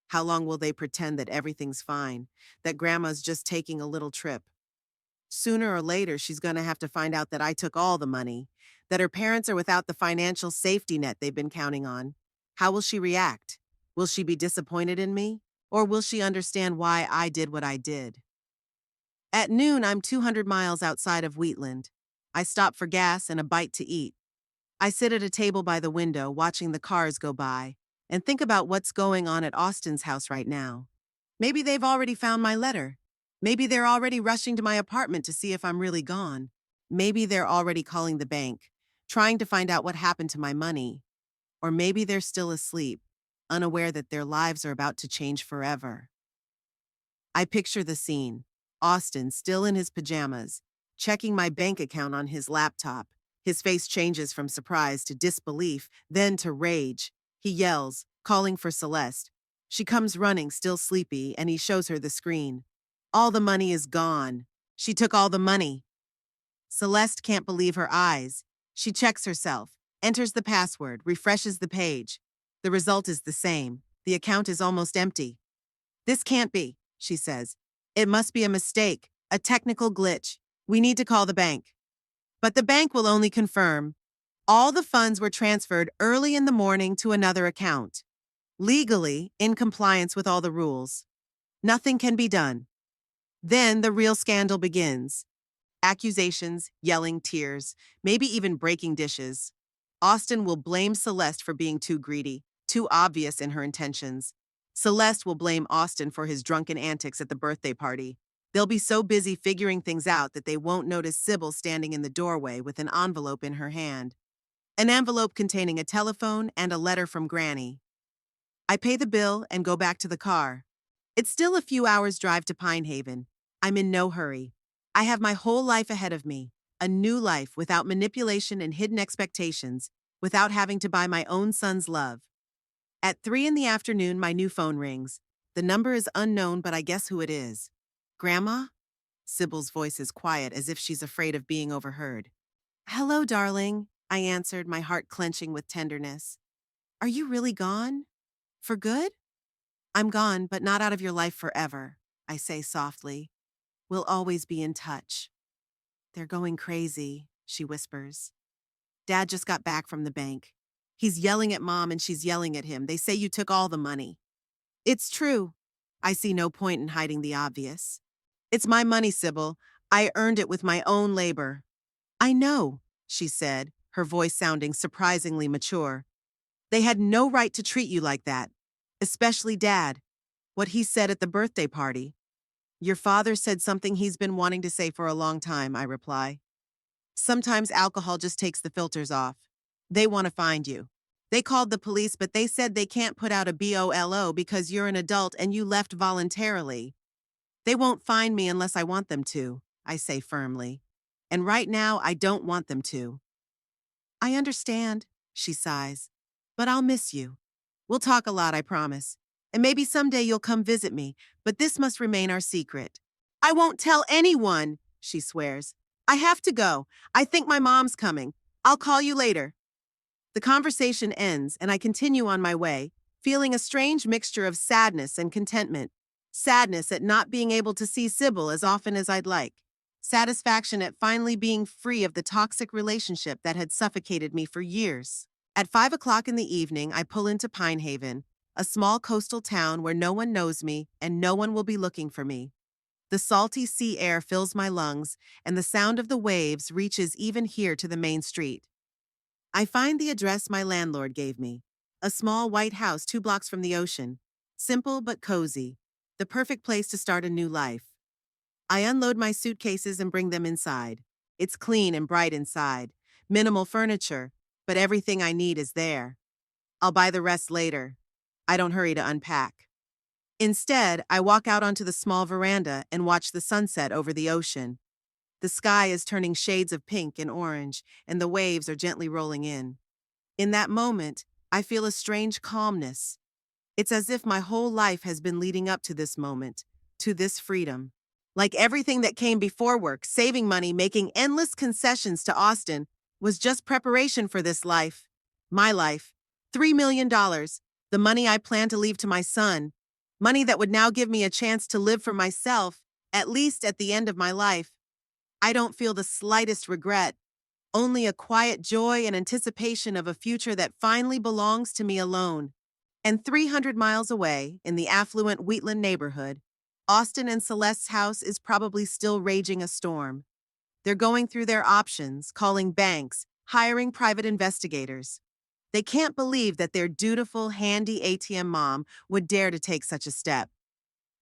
How long will they pretend that everything's fine, that Grandma's just taking a little trip? Sooner or later, she's going to have to find out that I took all the money, that her parents are without the financial safety net they've been counting on. How will she react? Will she be disappointed in me? Or will she understand why I did what I did? At noon, I'm 200 miles outside of Wheatland. I stop for gas and a bite to eat. I sit at a table by the window, watching the cars go by, and think about what's going on at Austin's house right now. Maybe they've already found my letter. Maybe they're already rushing to my apartment to see if I'm really gone. Maybe they're already calling the bank, trying to find out what happened to my money. Or maybe they're still asleep, unaware that their lives are about to change forever. I picture the scene. Austin, still in his pajamas, checking my bank account on his laptop. His face changes from surprise to disbelief, then to rage. He yells, calling for Celeste. She comes running, still sleepy, and he shows her the screen. All the money is gone. She took all the money. Celeste can't believe her eyes. She checks herself, enters the password, refreshes the page. The result is the same. The account is almost empty. This can't be, she says. It must be a mistake, a technical glitch. We need to call the bank. But the bank will only confirm. All the funds were transferred early in the morning to another account. Legally, in compliance with all the rules. Nothing can be done. Then the real scandal begins. Accusations, yelling, tears, maybe even breaking dishes. Austin will blame Celeste for being too greedy, too obvious in her intentions. Celeste will blame Austin for his drunken antics at the birthday party. They'll be so busy figuring things out that they won't notice Sibyl standing in the doorway with an envelope in her hand. An envelope containing a telephone and a letter from Granny. I pay the bill and go back to the car. It's still a few hours' drive to Pinehaven. I'm in no hurry. I have my whole life ahead of me, a new life without manipulation and hidden expectations, without having to buy my own son's love. At 3 in the afternoon, my new phone rings. The number is unknown, but I guess who it is. Grandma? Sibyl's voice is quiet, as if she's afraid of being overheard. Hello, darling, I answered, my heart clenching with tenderness. Are you really gone? For good? I'm gone, but not out of your life forever, I say softly. We'll always be in touch. They're going crazy, she whispers. Dad just got back from the bank. He's yelling at Mom and she's yelling at him. They say you took all the money. It's true. I see no point in hiding the obvious. It's my money, Sibyl. I earned it with my own labor. I know, she said, her voice sounding surprisingly mature. They had no right to treat you like that, especially Dad. What he said at the birthday party. Your father said something he's been wanting to say for a long time, I reply. Sometimes alcohol just takes the filters off. They want to find you. They called the police, but they said they can't put out a BOLO because you're an adult and you left voluntarily. They won't find me unless I want them to, I say firmly. And right now, I don't want them to. I understand, she sighs, but I'll miss you. We'll talk a lot, I promise. And maybe someday you'll come visit me, but this must remain our secret. I won't tell anyone, she swears. I have to go. I think my mom's coming. I'll call you later. The conversation ends, and I continue on my way, feeling a strange mixture of sadness and contentment. Sadness at not being able to see Sibyl as often as I'd like. Satisfaction at finally being free of the toxic relationship that had suffocated me for years. At 5 o'clock in the evening, I pull into Pinehaven, a small coastal town where no one knows me and no one will be looking for me. The salty sea air fills my lungs, and the sound of the waves reaches even here to the main street. I find the address my landlord gave me, a small white house 2 blocks from the ocean. Simple but cozy, the perfect place to start a new life. I unload my suitcases and bring them inside. It's clean and bright inside, minimal furniture, but everything I need is there. I'll buy the rest later. I don't hurry to unpack. Instead, I walk out onto the small veranda and watch the sunset over the ocean. The sky is turning shades of pink and orange, and the waves are gently rolling in. In that moment, I feel a strange calmness. It's as if my whole life has been leading up to this moment, to this freedom. Like everything that came before work, saving money, making endless concessions to Austin, was just preparation for this life. My life. $3 million, the money I plan to leave to my son. Money that would now give me a chance to live for myself, at least at the end of my life. I don't feel the slightest regret, only a quiet joy and anticipation of a future that finally belongs to me alone. And 300 miles away, in the affluent Wheatland neighborhood, Austin and Celeste's house is probably still raging a storm. They're going through their options, calling banks, hiring private investigators. They can't believe that their dutiful, handy ATM mom would dare to take such a step.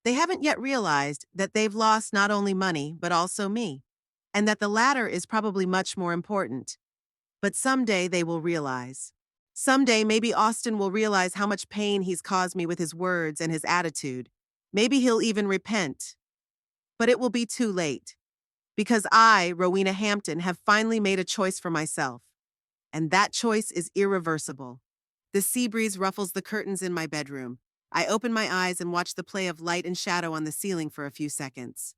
They haven't yet realized that they've lost not only money, but also me, and that the latter is probably much more important. But someday they will realize. Someday maybe Austin will realize how much pain he's caused me with his words and his attitude. Maybe he'll even repent. But it will be too late. Because I, Rowena Hampton, have finally made a choice for myself. And that choice is irreversible. The sea breeze ruffles the curtains in my bedroom. I open my eyes and watch the play of light and shadow on the ceiling for a few seconds.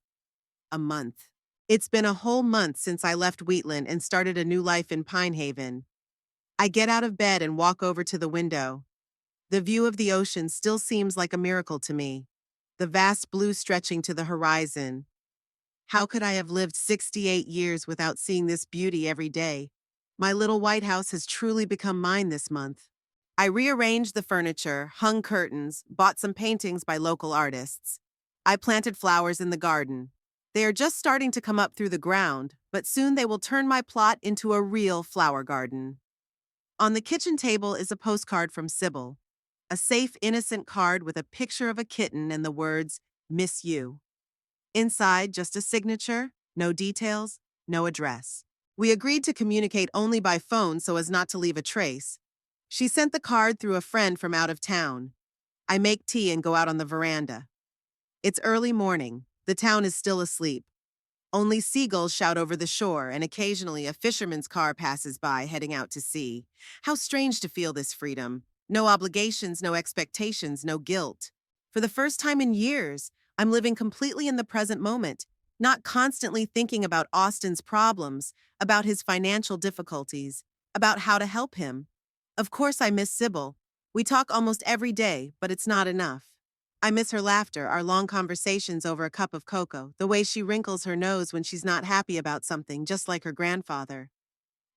A month. It's been a whole month since I left Wheatland and started a new life in Pinehaven. I get out of bed and walk over to the window. The view of the ocean still seems like a miracle to me. The vast blue stretching to the horizon. How could I have lived 68 years without seeing this beauty every day? My little white house has truly become mine this month. I rearranged the furniture, hung curtains, bought some paintings by local artists. I planted flowers in the garden. They are just starting to come up through the ground, but soon they will turn my plot into a real flower garden. On the kitchen table is a postcard from Sibil. A safe, innocent card with a picture of a kitten and the words, "Miss you." Inside, just a signature, no details, no address. We agreed to communicate only by phone so as not to leave a trace. She sent the card through a friend from out of town. I make tea and go out on the veranda. It's early morning. The town is still asleep. Only seagulls shout over the shore, and occasionally a fisherman's car passes by heading out to sea. How strange to feel this freedom. No obligations, no expectations, no guilt. For the first time in years, I'm living completely in the present moment, not constantly thinking about Austin's problems, about his financial difficulties, about how to help him. Of course, I miss Sibyl. We talk almost every day, but it's not enough. I miss her laughter, our long conversations over a cup of cocoa, the way she wrinkles her nose when she's not happy about something, just like her grandfather.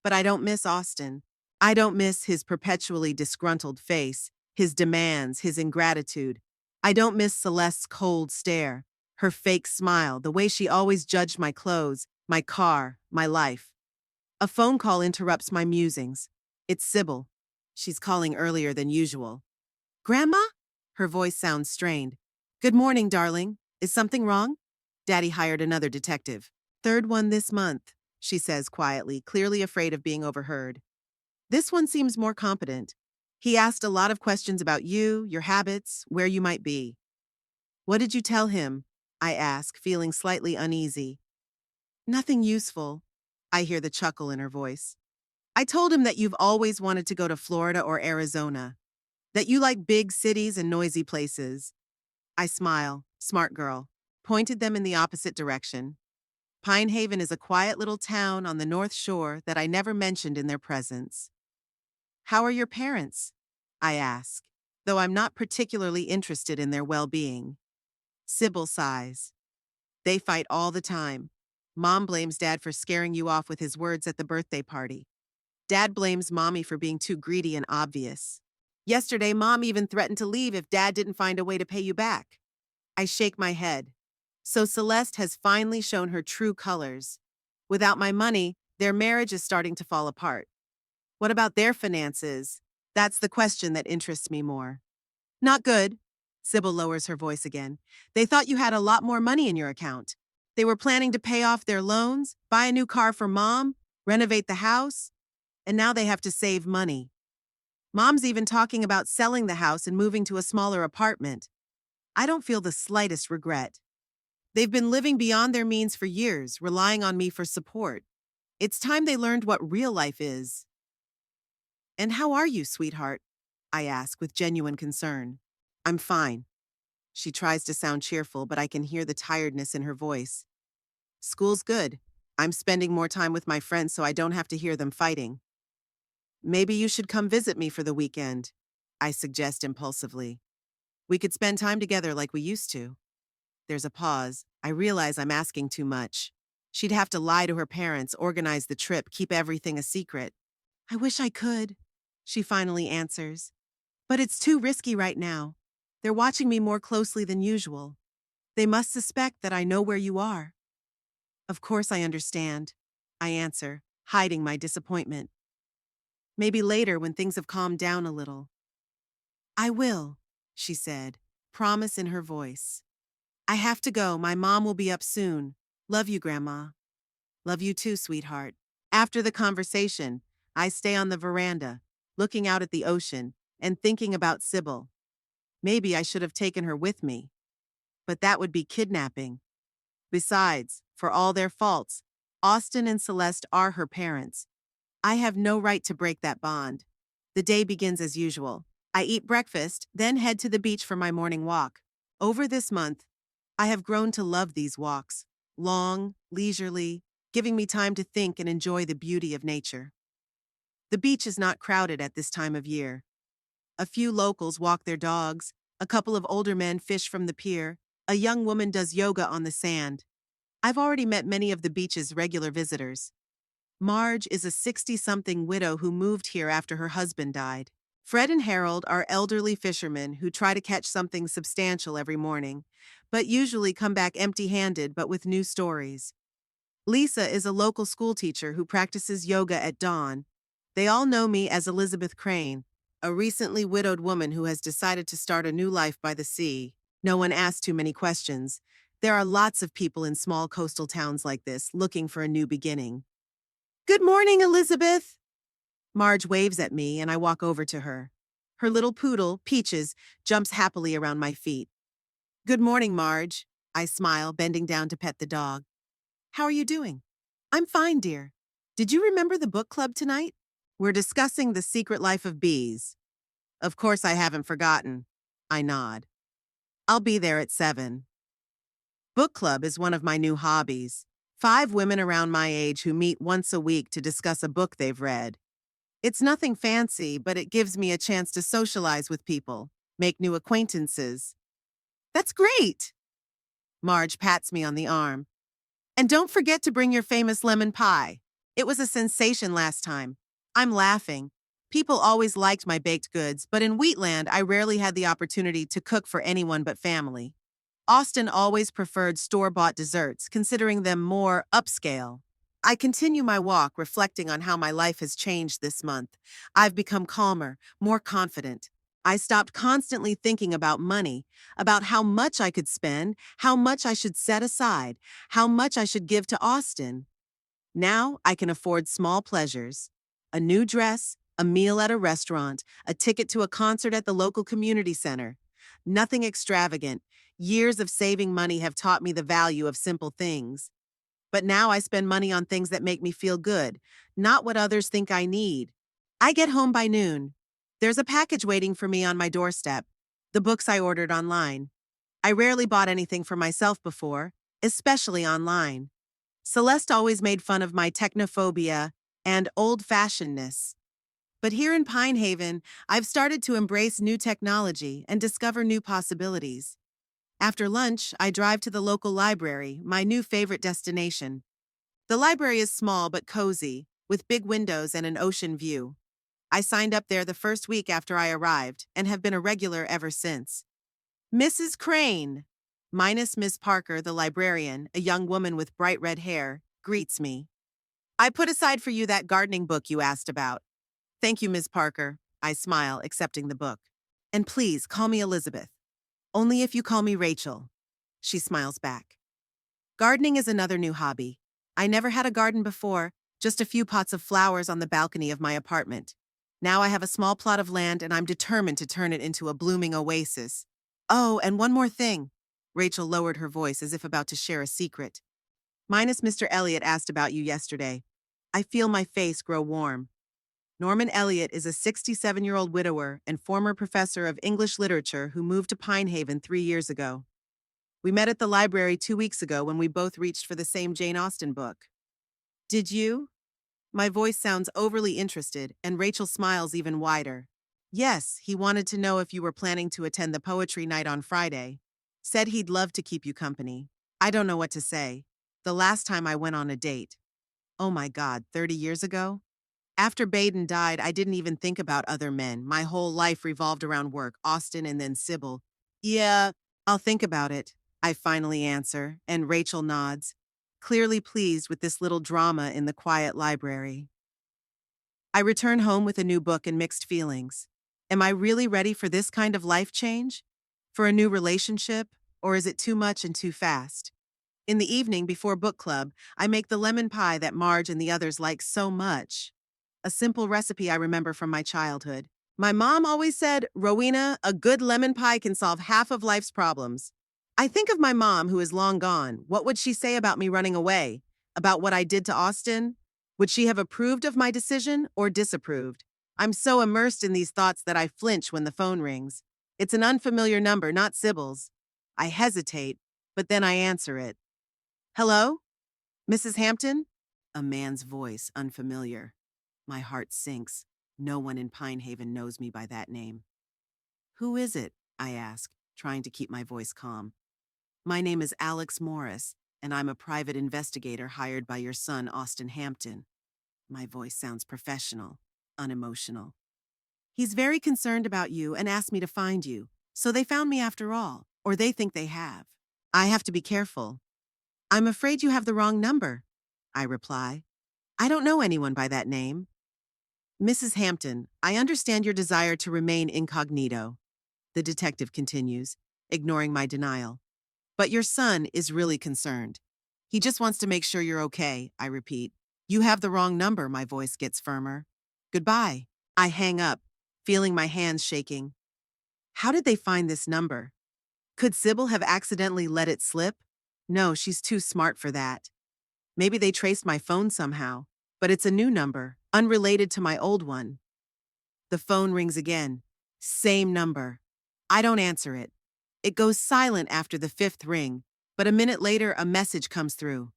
But I don't miss Austin. I don't miss his perpetually disgruntled face, his demands, his ingratitude. I don't miss Celeste's cold stare, her fake smile, the way she always judged my clothes, my car, my life. A phone call interrupts my musings. It's Sibyl. She's calling earlier than usual. Grandma? Her voice sounds strained. Good morning, darling. Is something wrong? Daddy hired another detective. Third one this month, she says quietly, clearly afraid of being overheard. This one seems more competent. He asked a lot of questions about you, your habits, where you might be. What did you tell him? I ask, feeling slightly uneasy. Nothing useful. I hear the chuckle in her voice. I told him that you've always wanted to go to Florida or Arizona, that you like big cities and noisy places. I smile, smart girl, pointed them in the opposite direction. Pinehaven is a quiet little town on the North Shore that I never mentioned in their presence. How are your parents? I ask, though I'm not particularly interested in their well-being. Sibyl sighs. They fight all the time. Mom blames Dad for scaring you off with his words at the birthday party. Dad blames Mommy for being too greedy and obvious. Yesterday, Mom even threatened to leave if Dad didn't find a way to pay you back. I shake my head. So Celeste has finally shown her true colors. Without my money, their marriage is starting to fall apart. What about their finances? That's the question that interests me more. Not good. Sibyl lowers her voice again. They thought you had a lot more money in your account. They were planning to pay off their loans, buy a new car for Mom, renovate the house, and now they have to save money. Mom's even talking about selling the house and moving to a smaller apartment. I don't feel the slightest regret. They've been living beyond their means for years, relying on me for support. It's time they learned what real life is. And how are you, sweetheart? I ask with genuine concern. I'm fine. She tries to sound cheerful, but I can hear the tiredness in her voice. School's good. I'm spending more time with my friends so I don't have to hear them fighting. Maybe you should come visit me for the weekend, I suggest impulsively. We could spend time together like we used to. There's a pause. I realize I'm asking too much. She'd have to lie to her parents, organize the trip, keep everything a secret. I wish I could, she finally answers. But it's too risky right now. They're watching me more closely than usual. They must suspect that I know where you are. Of course I understand, I answer, hiding my disappointment. Maybe later when things have calmed down a little. I will, she said, promise in her voice. I have to go. My mom will be up soon. Love you, Grandma. Love you too, sweetheart. After the conversation, I stay on the veranda, looking out at the ocean and thinking about Sibyl. Maybe I should have taken her with me. But that would be kidnapping. Besides, for all their faults, Austin and Celeste are her parents. I have no right to break that bond. The day begins as usual. I eat breakfast, then head to the beach for my morning walk. Over this month, I have grown to love these walks. Long, leisurely, giving me time to think and enjoy the beauty of nature. The beach is not crowded at this time of year. A few locals walk their dogs, a couple of older men fish from the pier, a young woman does yoga on the sand. I've already met many of the beach's regular visitors. Marge is a 60-something widow who moved here after her husband died. Fred and Harold are elderly fishermen who try to catch something substantial every morning, but usually come back empty-handed but with new stories. Lisa is a local school teacher who practices yoga at dawn. They all know me as Elizabeth Crane, a recently widowed woman who has decided to start a new life by the sea. No one asks too many questions. There are lots of people in small coastal towns like this looking for a new beginning. Good morning, Elizabeth! Marge waves at me and I walk over to her. Her little poodle, Peaches, jumps happily around my feet. Good morning, Marge. I smile, bending down to pet the dog. How are you doing? I'm fine, dear. Did you remember the book club tonight? We're discussing The Secret Life of Bees. Of course I haven't forgotten. I nod. I'll be there at 7. Book club is one of my new hobbies. 5 women around my age who meet once a week to discuss a book they've read. It's nothing fancy, but it gives me a chance to socialize with people, make new acquaintances. That's great! Marge pats me on the arm. And don't forget to bring your famous lemon pie. It was a sensation last time. I'm laughing. People always liked my baked goods, but in Wheatland, I rarely had the opportunity to cook for anyone but family. Austin always preferred store-bought desserts, considering them more upscale. I continue my walk, reflecting on how my life has changed this month. I've become calmer, more confident. I stopped constantly thinking about money, about how much I could spend, how much I should set aside, how much I should give to Austin. Now I can afford small pleasures. A new dress, a meal at a restaurant, a ticket to a concert at the local community center. Nothing extravagant. Years of saving money have taught me the value of simple things. But now I spend money on things that make me feel good, not what others think I need. I get home by noon. There's a package waiting for me on my doorstep. The books I ordered online. I rarely bought anything for myself before, especially online. Celeste always made fun of my technophobia and old-fashionedness. But here in Pinehaven, I've started to embrace new technology and discover new possibilities. After lunch, I drive to the local library, my new favorite destination. The library is small but cozy, with big windows and an ocean view. I signed up there the first week after I arrived and have been a regular ever since. Mrs. Crane, minus Miss Parker, the librarian, a young woman with bright red hair, greets me. I put aside for you that gardening book you asked about. Thank you, Miss Parker. I smile, accepting the book. And please, call me Elizabeth. Only if you call me Rachel. She smiles back. Gardening is another new hobby. I never had a garden before, just a few pots of flowers on the balcony of my apartment. Now I have a small plot of land and I'm determined to turn it into a blooming oasis. Oh, and one more thing. Rachel lowered her voice as if about to share a secret. Minus Mr. Elliot asked about you yesterday. I feel my face grow warm. Norman Elliot is a 67-year-old widower and former professor of English literature who moved to Pinehaven 3 years ago. We met at the library 2 weeks ago when we both reached for the same Jane Austen book. Did you? My voice sounds overly interested, and Rachel smiles even wider. Yes, he wanted to know if you were planning to attend the poetry night on Friday. Said he'd love to keep you company. I don't know what to say. The last time I went on a date. Oh my God, 30 years ago? After Baden died, I didn't even think about other men. My whole life revolved around work, Austin and then Sibil. Yeah, I'll think about it, I finally answer, and Rachel nods, clearly pleased with this little drama in the quiet library. I return home with a new book and mixed feelings. Am I really ready for this kind of life change? For a new relationship? Or is it too much and too fast? In the evening before book club, I make the lemon pie that Marge and the others like so much. A simple recipe I remember from my childhood. My mom always said, Rowena, a good lemon pie can solve half of life's problems. I think of my mom, who is long gone. What would she say about me running away? About what I did to Austin? Would she have approved of my decision or disapproved? I'm so immersed in these thoughts that I flinch when the phone rings. It's an unfamiliar number, not Sybil's. I hesitate, but then I answer it. Hello? Mrs. Hampton? A man's voice, unfamiliar. My heart sinks. No one in Pinehaven knows me by that name. Who is it? I ask, trying to keep my voice calm. My name is Alex Morris, and I'm a private investigator hired by your son, Austin Hampton. My voice sounds professional, unemotional. He's very concerned about you and asked me to find you. So they found me after all, or they think they have. I have to be careful. I'm afraid you have the wrong number, I reply. I don't know anyone by that name. Mrs. Hampton, I understand your desire to remain incognito, the detective continues, ignoring my denial. But your son is really concerned. He just wants to make sure you're okay, I repeat. You have the wrong number, my voice gets firmer. Goodbye. I hang up, feeling my hands shaking. How did they find this number? Could Sibyl have accidentally let it slip? No, she's too smart for that. Maybe they traced my phone somehow, but it's a new number, unrelated to my old one. The phone rings again. Same number. I don't answer it. It goes silent after the fifth ring, but a minute later a message comes through.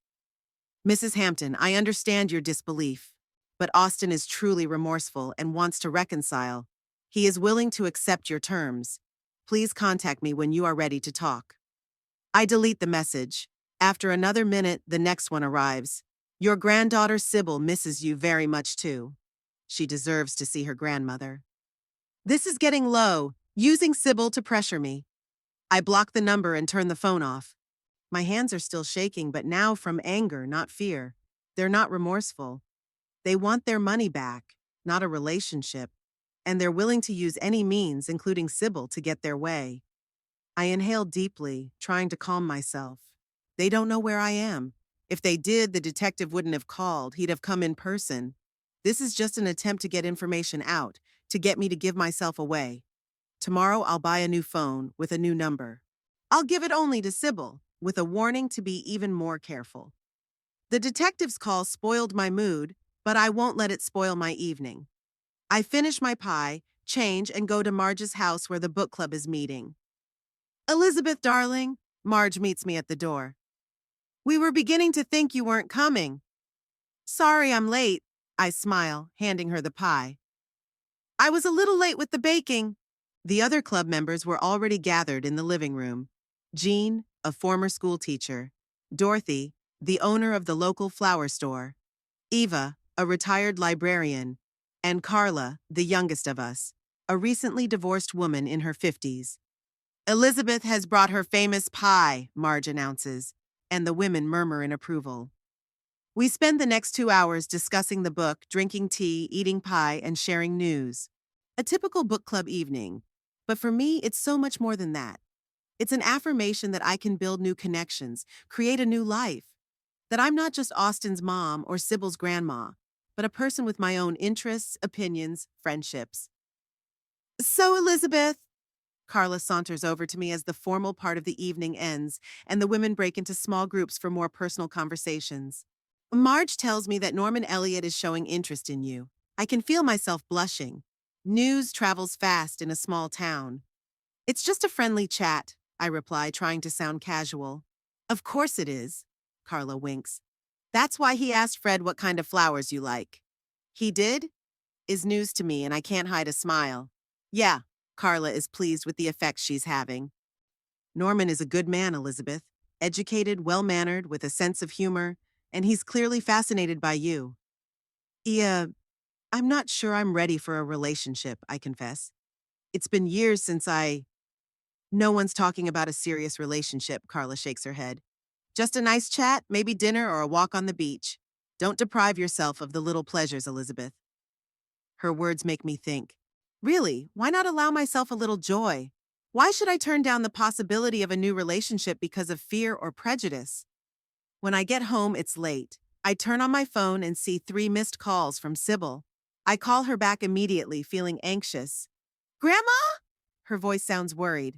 Mrs. Hampton, I understand your disbelief, but Austin is truly remorseful and wants to reconcile. He is willing to accept your terms. Please contact me when you are ready to talk. I delete the message. After another minute, the next one arrives. Your granddaughter Sibyl misses you very much too. She deserves to see her grandmother. This is getting low, using Sibyl to pressure me. I block the number and turn the phone off. My hands are still shaking, but now from anger, not fear. They're not remorseful. They want their money back, not a relationship. And they're willing to use any means, including Sibyl, to get their way. I inhale deeply, trying to calm myself. They don't know where I am. If they did, the detective wouldn't have called. He'd have come in person. This is just an attempt to get information out, to get me to give myself away. Tomorrow I'll buy a new phone with a new number. I'll give it only to Sibyl, with a warning to be even more careful. The detective's call spoiled my mood, but I won't let it spoil my evening. I finish my pie, change, and go to Marge's house where the book club is meeting. Elizabeth, darling, Marge meets me at the door. We were beginning to think you weren't coming. Sorry I'm late, I smile, handing her the pie. I was a little late with the baking. The other club members were already gathered in the living room. Jean, a former school teacher. Dorothy, the owner of the local flower store. Eva, a retired librarian. And Carla, the youngest of us, a recently divorced woman in her 50s. Elizabeth has brought her famous pie, Marge announces, and the women murmur in approval. We spend the next 2 hours discussing the book, drinking tea, eating pie, and sharing news. A typical book club evening. But for me, it's so much more than that. It's an affirmation that I can build new connections, create a new life. That I'm not just Austin's mom or Sibyl's grandma, but a person with my own interests, opinions, friendships. So, Elizabeth, Carla saunters over to me as the formal part of the evening ends, and the women break into small groups for more personal conversations. Marge tells me that Norman Elliott is showing interest in you. I can feel myself blushing. News travels fast in a small town. It's just a friendly chat, I reply, trying to sound casual. Of course it is, Carla winks. That's why he asked Fred what kind of flowers you like. He did? Is news to me, and I can't hide a smile. Yeah, Carla is pleased with the effect she's having. Norman is a good man, Elizabeth. Educated, well-mannered, with a sense of humor, and he's clearly fascinated by you. I'm not sure I'm ready for a relationship, I confess. It's been years since No one's talking about a serious relationship, Carla shakes her head. Just a nice chat, maybe dinner or a walk on the beach. Don't deprive yourself of the little pleasures, Elizabeth. Her words make me think. Really, why not allow myself a little joy? Why should I turn down the possibility of a new relationship because of fear or prejudice? When I get home, it's late. I turn on my phone and see 3 missed calls from Sibyl. I call her back immediately, feeling anxious. Grandma? Her voice sounds worried.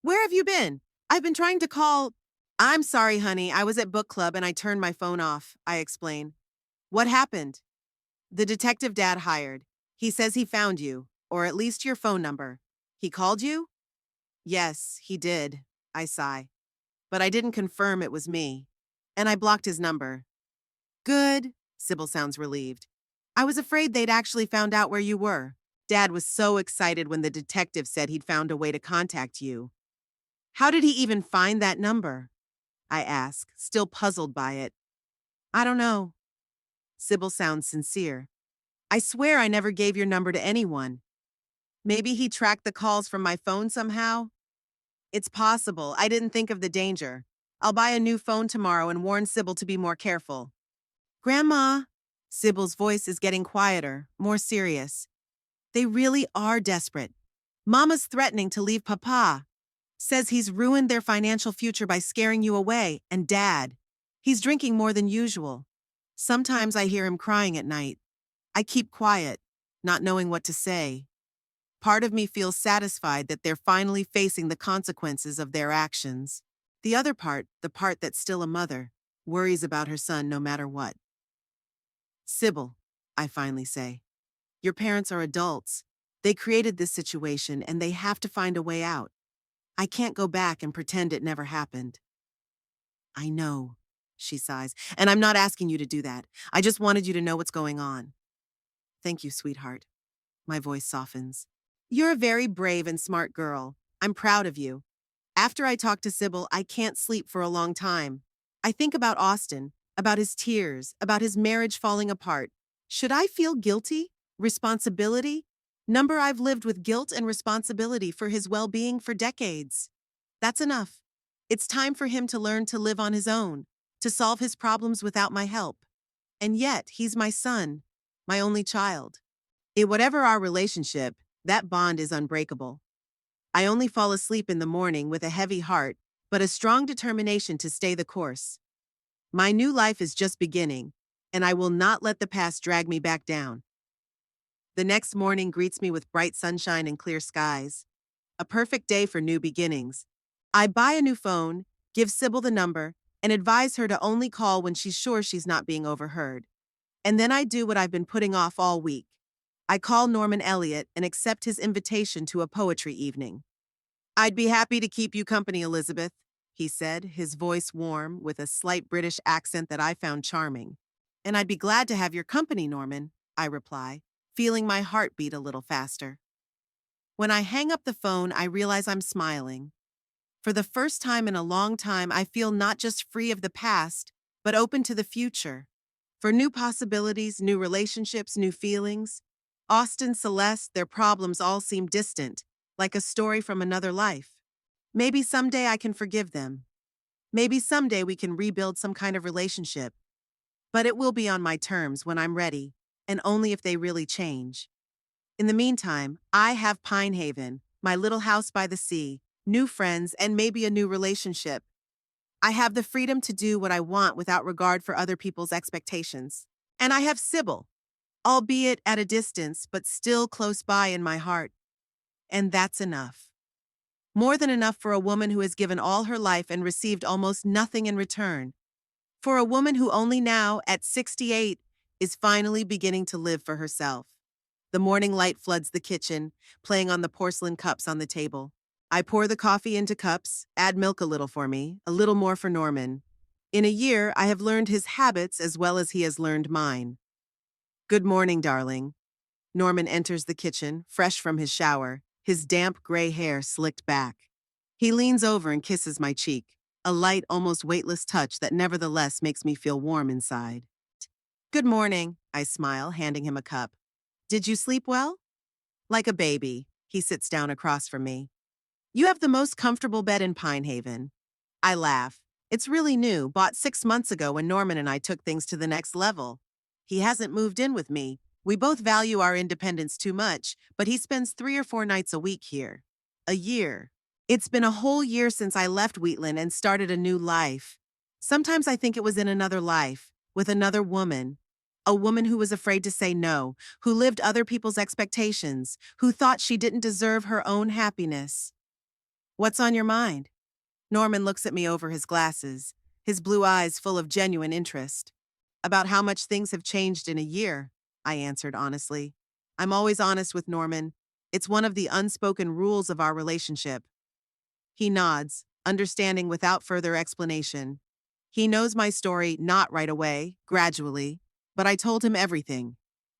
Where have you been? I've been trying to call. I'm sorry, honey. I was at book club and I turned my phone off, I explain. What happened? The detective Dad hired. He says he found you, or at least your phone number. He called you? Yes, he did, I sigh. But I didn't confirm it was me. And I blocked his number. Good, Sibyl sounds relieved. I was afraid they'd actually found out where you were. Dad was so excited when the detective said he'd found a way to contact you. How did he even find that number? I ask, still puzzled by it. I don't know. Sibyl sounds sincere. I swear I never gave your number to anyone. Maybe he tracked the calls from my phone somehow? It's possible. I didn't think of the danger. I'll buy a new phone tomorrow and warn Sibyl to be more careful. Grandma! Sibyl's voice is getting quieter, more serious. They really are desperate. Mama's threatening to leave Papa. Says he's ruined their financial future by scaring you away, and Dad. He's drinking more than usual. Sometimes I hear him crying at night. I keep quiet, not knowing what to say. Part of me feels satisfied that they're finally facing the consequences of their actions. The other part, the part that's still a mother, worries about her son no matter what. Sibyl, I finally say. Your parents are adults. They created this situation and they have to find a way out. I can't go back and pretend it never happened. I know, she sighs, and I'm not asking you to do that. I just wanted you to know what's going on. Thank you, sweetheart. My voice softens. You're a very brave and smart girl. I'm proud of you. After I talk to Sibyl, I can't sleep for a long time. I think about Austin, about his tears, about his marriage falling apart. Should I feel guilty? Responsibility? Number I've lived with guilt and responsibility for his well-being for decades. That's enough. It's time for him to learn to live on his own, to solve his problems without my help. And yet, he's my son, my only child. Whatever our relationship, that bond is unbreakable. I only fall asleep in the morning with a heavy heart, but a strong determination to stay the course. My new life is just beginning, and I will not let the past drag me back down. The next morning greets me with bright sunshine and clear skies. A perfect day for new beginnings. I buy a new phone, give Sibyl the number, and advise her to only call when she's sure she's not being overheard. And then I do what I've been putting off all week. I call Norman Elliott and accept his invitation to a poetry evening. I'd be happy to keep you company, Elizabeth, he said, his voice warm with a slight British accent that I found charming. And I'd be glad to have your company, Norman, I reply, feeling my heart beat a little faster. When I hang up the phone, I realize I'm smiling. For the first time in a long time, I feel not just free of the past, but open to the future. For new possibilities, new relationships, new feelings. Austin, Celeste, their problems all seem distant, like a story from another life. Maybe someday I can forgive them. Maybe someday we can rebuild some kind of relationship. But it will be on my terms when I'm ready, and only if they really change. In the meantime, I have Pinehaven, my little house by the sea, new friends, and maybe a new relationship. I have the freedom to do what I want without regard for other people's expectations. And I have Sibyl, albeit at a distance, but still close by in my heart. And that's enough. More than enough for a woman who has given all her life and received almost nothing in return. For a woman who only now, at 68, is finally beginning to live for herself. The morning light floods the kitchen, playing on the porcelain cups on the table. I pour the coffee into cups, add milk a little for me, a little more for Norman. In a year, I have learned his habits as well as he has learned mine. Good morning, darling. Norman enters the kitchen, fresh from his shower, his damp gray hair slicked back. He leans over and kisses my cheek, a light, almost weightless touch that nevertheless makes me feel warm inside. Good morning, I smile, handing him a cup. Did you sleep well? Like a baby, he sits down across from me. You have the most comfortable bed in Pinehaven. I laugh. It's really new, bought 6 months ago when Norman and I took things to the next level. He hasn't moved in with me. We both value our independence too much, but he spends 3 or 4 nights a week here. A year. It's been a whole year since I left Wheatland and started a new life. Sometimes I think it was in another life, with another woman. A woman who was afraid to say no, who lived other people's expectations, who thought she didn't deserve her own happiness. What's on your mind? Norman looks at me over his glasses, his blue eyes full of genuine interest. About how much things have changed in a year, I answered honestly. I'm always honest with Norman. It's one of the unspoken rules of our relationship. He nods, understanding without further explanation. He knows my story not right away, gradually, but I told him everything.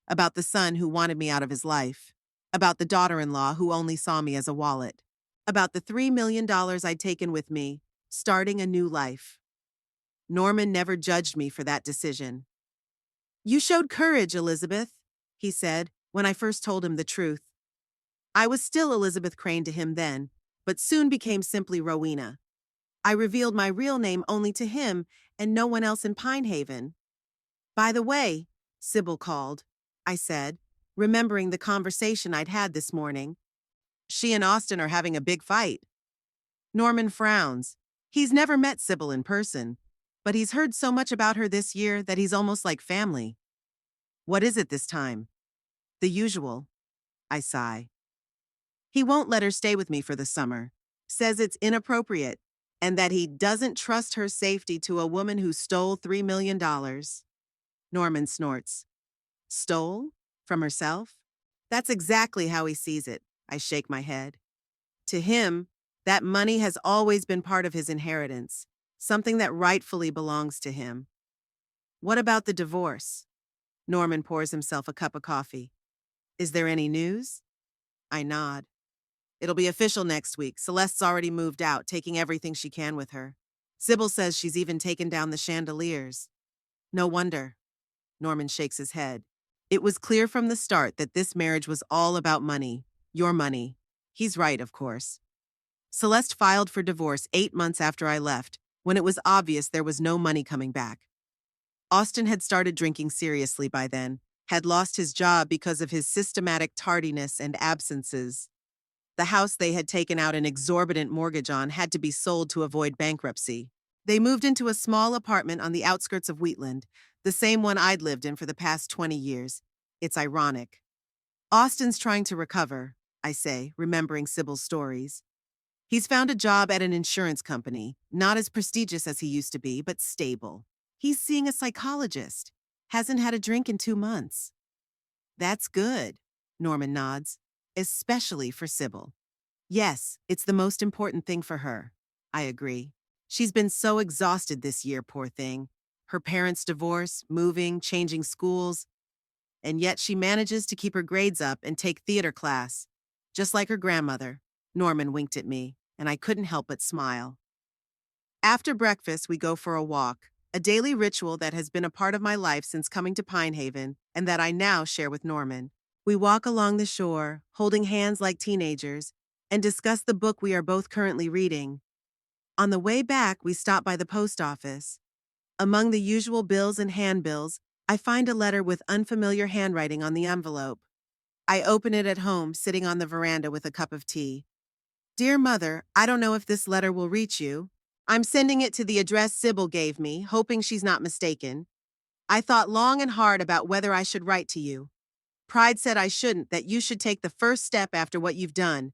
About the son who wanted me out of his life. About the daughter-in-law who only saw me as a wallet. About the $3 million I'd taken with me, starting a new life. Norman never judged me for that decision. You showed courage, Elizabeth, he said, when I first told him the truth. I was still Elizabeth Crane to him then, but soon became simply Rowena. I revealed my real name only to him and no one else in Pinehaven. By the way, Sibyl called, I said, remembering the conversation I'd had this morning. She and Austin are having a big fight. Norman frowns. He's never met Sibyl in person, but he's heard so much about her this year that he's almost like family. What is it this time? The usual. I sigh. He won't let her stay with me for the summer. Says it's inappropriate, and that he doesn't trust her safety to a woman who stole $3 million. Norman snorts. Stole? From herself? That's exactly how he sees it. I shake my head. To him, that money has always been part of his inheritance, something that rightfully belongs to him. What about the divorce? Norman pours himself a cup of coffee. Is there any news? I nod. It'll be official next week. Celeste's already moved out, taking everything she can with her. Sibyl says she's even taken down the chandeliers. No wonder. Norman shakes his head. It was clear from the start that this marriage was all about money. Your money. He's right, of course. Celeste filed for divorce 8 months after I left, when it was obvious there was no money coming back. Austin had started drinking seriously by then, had lost his job because of his systematic tardiness and absences. The house they had taken out an exorbitant mortgage on had to be sold to avoid bankruptcy. They moved into a small apartment on the outskirts of Wheatland, the same one I'd lived in for the past 20 years. It's ironic. Austin's trying to recover, I say, remembering Sibyl's stories. He's found a job at an insurance company, not as prestigious as he used to be, but stable. He's seeing a psychologist. Hasn't had a drink in 2 months. That's good, Norman nods, especially for Sibyl. Yes, it's the most important thing for her. I agree. She's been so exhausted this year, poor thing. Her parents' divorce, moving, changing schools, and yet she manages to keep her grades up and take theater class. Just like her grandmother. Norman winked at me, and I couldn't help but smile. After breakfast, we go for a walk, a daily ritual that has been a part of my life since coming to Pinehaven, and that I now share with Norman. We walk along the shore, holding hands like teenagers, and discuss the book we are both currently reading. On the way back, we stop by the post office. Among the usual bills and handbills, I find a letter with unfamiliar handwriting on the envelope. I open it at home, sitting on the veranda with a cup of tea. Dear Mother, I don't know if this letter will reach you. I'm sending it to the address Sibyl gave me, hoping she's not mistaken. I thought long and hard about whether I should write to you. Pride said I shouldn't, that you should take the first step after what you've done.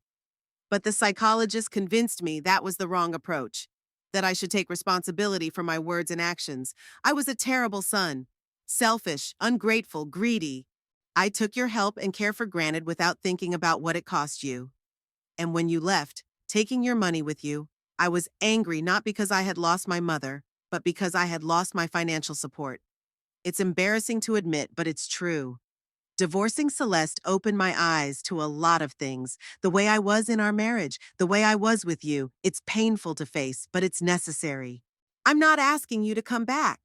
But the psychologist convinced me that was the wrong approach, that I should take responsibility for my words and actions. I was a terrible son, selfish, ungrateful, greedy. I took your help and care for granted without thinking about what it cost you. And when you left, taking your money with you, I was angry not because I had lost my mother, but because I had lost my financial support. It's embarrassing to admit, but it's true. Divorcing Celeste opened my eyes to a lot of things. The way I was in our marriage, the way I was with you. It's painful to face, but it's necessary. I'm not asking you to come back.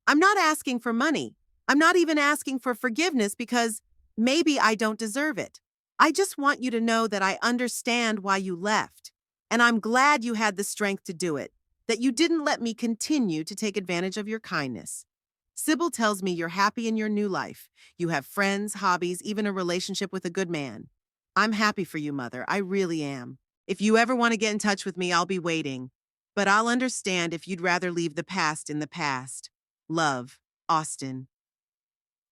I'm not asking for money. I'm not even asking for forgiveness because maybe I don't deserve it. I just want you to know that I understand why you left. And I'm glad you had the strength to do it, that you didn't let me continue to take advantage of your kindness. Sibyl tells me you're happy in your new life. You have friends, hobbies, even a relationship with a good man. I'm happy for you, Mother. I really am. If you ever want to get in touch with me, I'll be waiting. But I'll understand if you'd rather leave the past in the past. Love, Austin.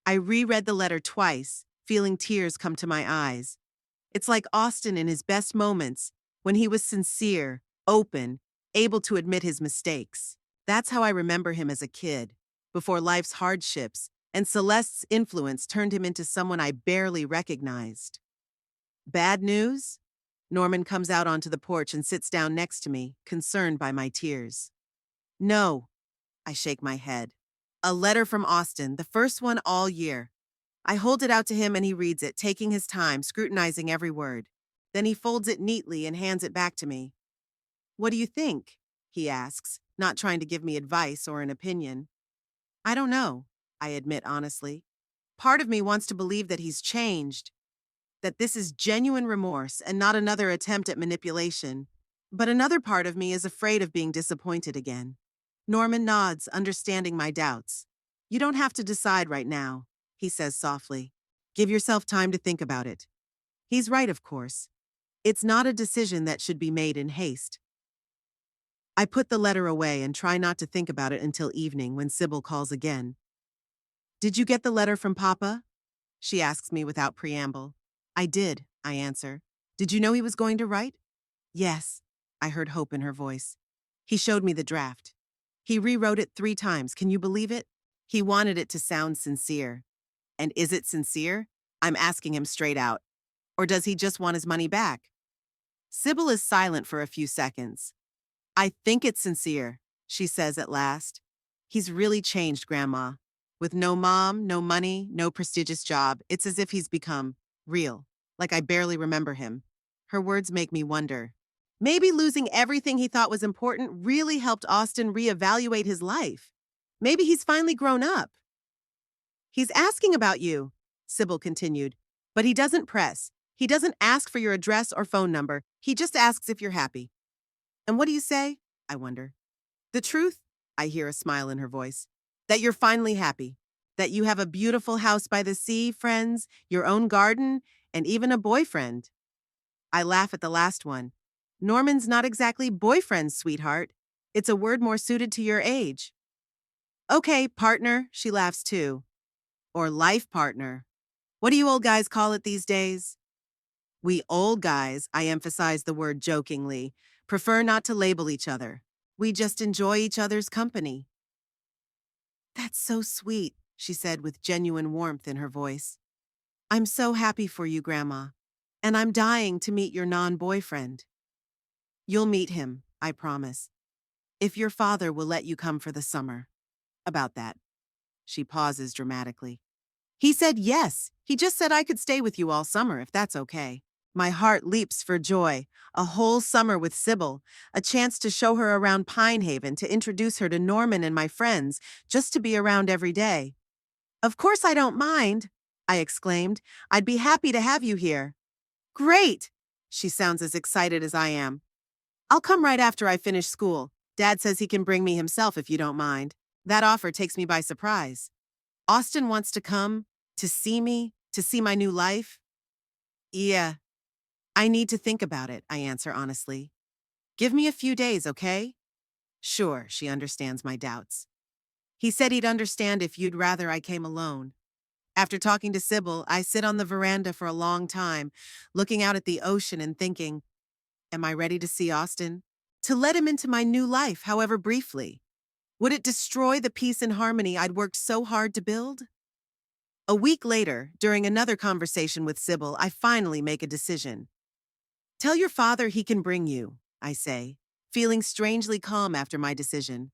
I reread the letter twice, feeling tears come to my eyes. It's like Austin in his best moments, when he was sincere, open, able to admit his mistakes. That's how I remember him as a kid, before life's hardships, and Celeste's influence turned him into someone I barely recognized. Bad news? Norman comes out onto the porch and sits down next to me, concerned by my tears. No, I shake my head. A letter from Austin, the first one all year. I hold it out to him and he reads it, taking his time, scrutinizing every word. Then he folds it neatly and hands it back to me. What do you think? He asks, not trying to give me advice or an opinion. I don't know, I admit honestly. Part of me wants to believe that he's changed. that this is genuine remorse and not another attempt at manipulation. But another part of me is afraid of being disappointed again. Norman nods, understanding my doubts. You don't have to decide right now, he says softly. Give yourself time to think about it. He's right, of course. It's not a decision that should be made in haste. I put the letter away and try not to think about it until evening when Sibyl calls again. Did you get the letter from Papa? She asks me without preamble. I did, I answer. Did you know he was going to write? Yes, I heard hope in her voice. He showed me the draft. He rewrote it 3 times, can you believe it? He wanted it to sound sincere. And is it sincere? I'm asking him straight out. Or does he just want his money back? Sibyl is silent for a few seconds. I think it's sincere, she says at last. He's really changed, Grandma. With no mom, no money, no prestigious job, it's as if he's become real, like I barely remember him. Her words make me wonder. Maybe losing everything he thought was important really helped Austin reevaluate his life. Maybe he's finally grown up. He's asking about you, Sibyl continued, but he doesn't press. He doesn't ask for your address or phone number. He just asks if you're happy. And what do you say? I wonder. The truth? I hear a smile in her voice. That you're finally happy. That you have a beautiful house by the sea, friends, your own garden, and even a boyfriend. I laugh at the last one. Norman's not exactly boyfriend, sweetheart. It's a word more suited to your age. Okay, partner, she laughs too. Or life partner. What do you old guys call it these days? We old guys, I emphasize the word jokingly, prefer not to label each other. We just enjoy each other's company. That's so sweet, she said with genuine warmth in her voice. I'm so happy for you, Grandma. And I'm dying to meet your non-boyfriend. You'll meet him, I promise. If your father will let you come for the summer. About that. She pauses dramatically. He said yes. He just said I could stay with you all summer if that's okay. My heart leaps for joy. A whole summer with Sibyl, a chance to show her around Pinehaven, to introduce her to Norman and my friends, just to be around every day. Of course I don't mind, I exclaimed. I'd be happy to have you here. Great! She sounds as excited as I am. I'll come right after I finish school. Dad says he can bring me himself if you don't mind. That offer takes me by surprise. Austin wants to come, to see me, to see my new life. Yeah. I need to think about it, I answer honestly. Give me a few days, okay? Sure, she understands my doubts. He said he'd understand if you'd rather I came alone. After talking to Sibyl, I sit on the veranda for a long time, looking out at the ocean and thinking, am I ready to see Austin? To let him into my new life, however briefly? Would it destroy the peace and harmony I'd worked so hard to build? A week later, during another conversation with Sibyl, I finally make a decision. Tell your father he can bring you, I say, feeling strangely calm after my decision.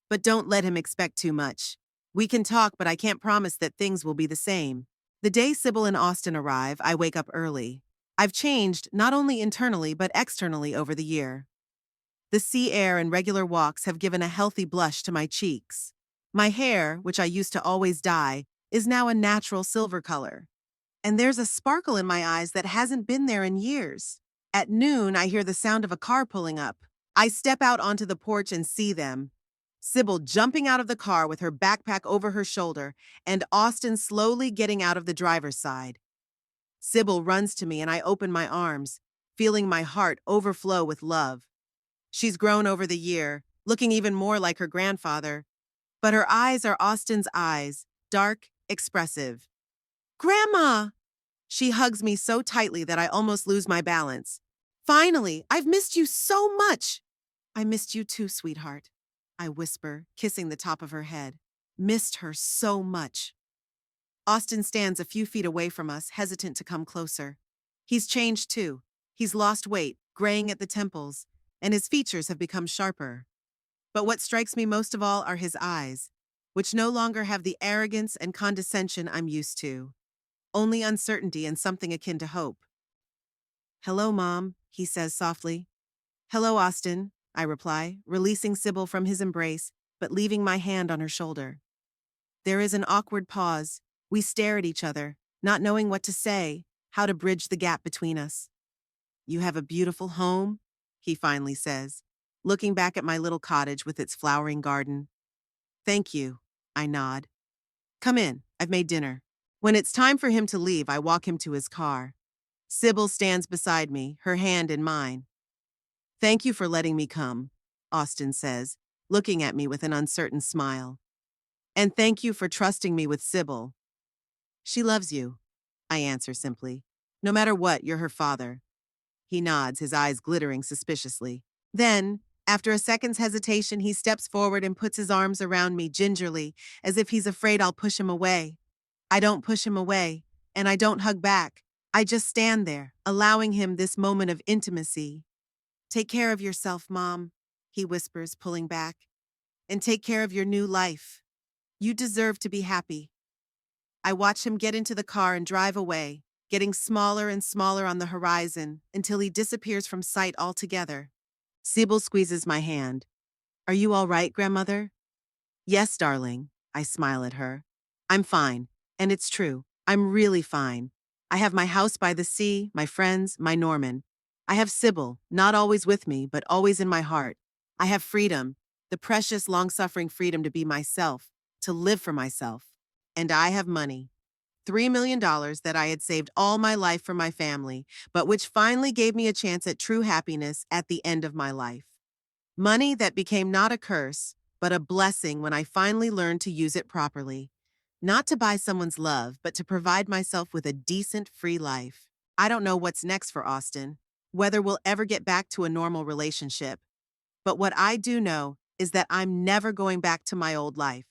But don't let him expect too much. We can talk, but I can't promise that things will be the same. The day Sibyl and Austin arrive, I wake up early. I've changed not only internally but externally over the year. The sea air and regular walks have given a healthy blush to my cheeks. My hair, which I used to always dye, is now a natural silver color. And there's a sparkle in my eyes that hasn't been there in years. At noon, I hear the sound of a car pulling up. I step out onto the porch and see them. Sibyl jumping out of the car with her backpack over her shoulder, and Austin slowly getting out of the driver's side. Sibyl runs to me and I open my arms, feeling my heart overflow with love. She's grown over the year, looking even more like her grandfather, but her eyes are Austin's eyes, dark, expressive. Grandma! She hugs me so tightly that I almost lose my balance. Finally, I've missed you so much. I missed you too, sweetheart, I whisper, kissing the top of her head. Missed her so much. Austin stands a few feet away from us, hesitant to come closer. He's changed too. He's lost weight, graying at the temples, and his features have become sharper. But what strikes me most of all are his eyes, which no longer have the arrogance and condescension I'm used to. Only uncertainty and something akin to hope. Hello, Mom, he says softly. Hello, Austin, I reply, releasing Sibyl from his embrace, but leaving my hand on her shoulder. There is an awkward pause. We stare at each other, not knowing what to say. how to bridge the gap between us. You have a beautiful home, he finally says, looking back at my little cottage with its flowering garden. Thank you, I nod. Come in, I've made dinner. When it's time for him to leave, I walk him to his car. Sibyl stands beside me, her hand in mine. Thank you for letting me come, Austin says, looking at me with an uncertain smile. And thank you for trusting me with Sibyl. She loves you, I answer simply. No matter what, you're her father. He nods, his eyes glittering suspiciously. Then, after a second's hesitation, he steps forward and puts his arms around me gingerly, as if he's afraid I'll push him away. I don't push him away, and I don't hug back. I just stand there, allowing him this moment of intimacy. Take care of yourself, Mom, he whispers, pulling back. And take care of your new life. You deserve to be happy. I watch him get into the car and drive away, getting smaller and smaller on the horizon until he disappears from sight altogether. Sibyl squeezes my hand. Are you all right, Grandmother? Yes, darling, I smile at her. I'm fine, and it's true. I'm really fine. I have my house by the sea, my friends, my Norman. I have Sibyl, not always with me, but always in my heart. I have freedom, the precious, long-suffering freedom to be myself, to live for myself. And I have money. $3 million that I had saved all my life for my family, but which finally gave me a chance at true happiness at the end of my life. Money that became not a curse, but a blessing when I finally learned to use it properly. Not to buy someone's love, but to provide myself with a decent, free life. I don't know what's next for Austin, whether we'll ever get back to a normal relationship. But what I do know is that I'm never going back to my old life.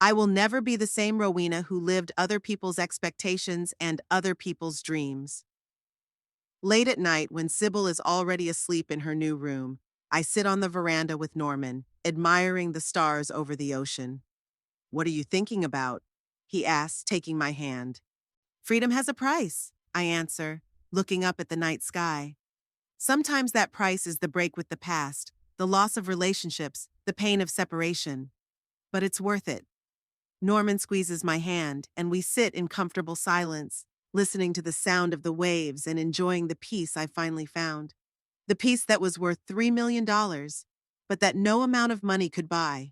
I will never be the same Rowena who lived other people's expectations and other people's dreams. Late at night, when Sibyl is already asleep in her new room, I sit on the veranda with Norman, admiring the stars over the ocean. What are you thinking about? He asks, taking my hand. Freedom has a price, I answer, looking up at the night sky. Sometimes that price is the break with the past, the loss of relationships, the pain of separation. But it's worth it. Norman squeezes my hand, and we sit in comfortable silence, listening to the sound of the waves and enjoying the peace I finally found. The peace that was worth $3 million, but that no amount of money could buy.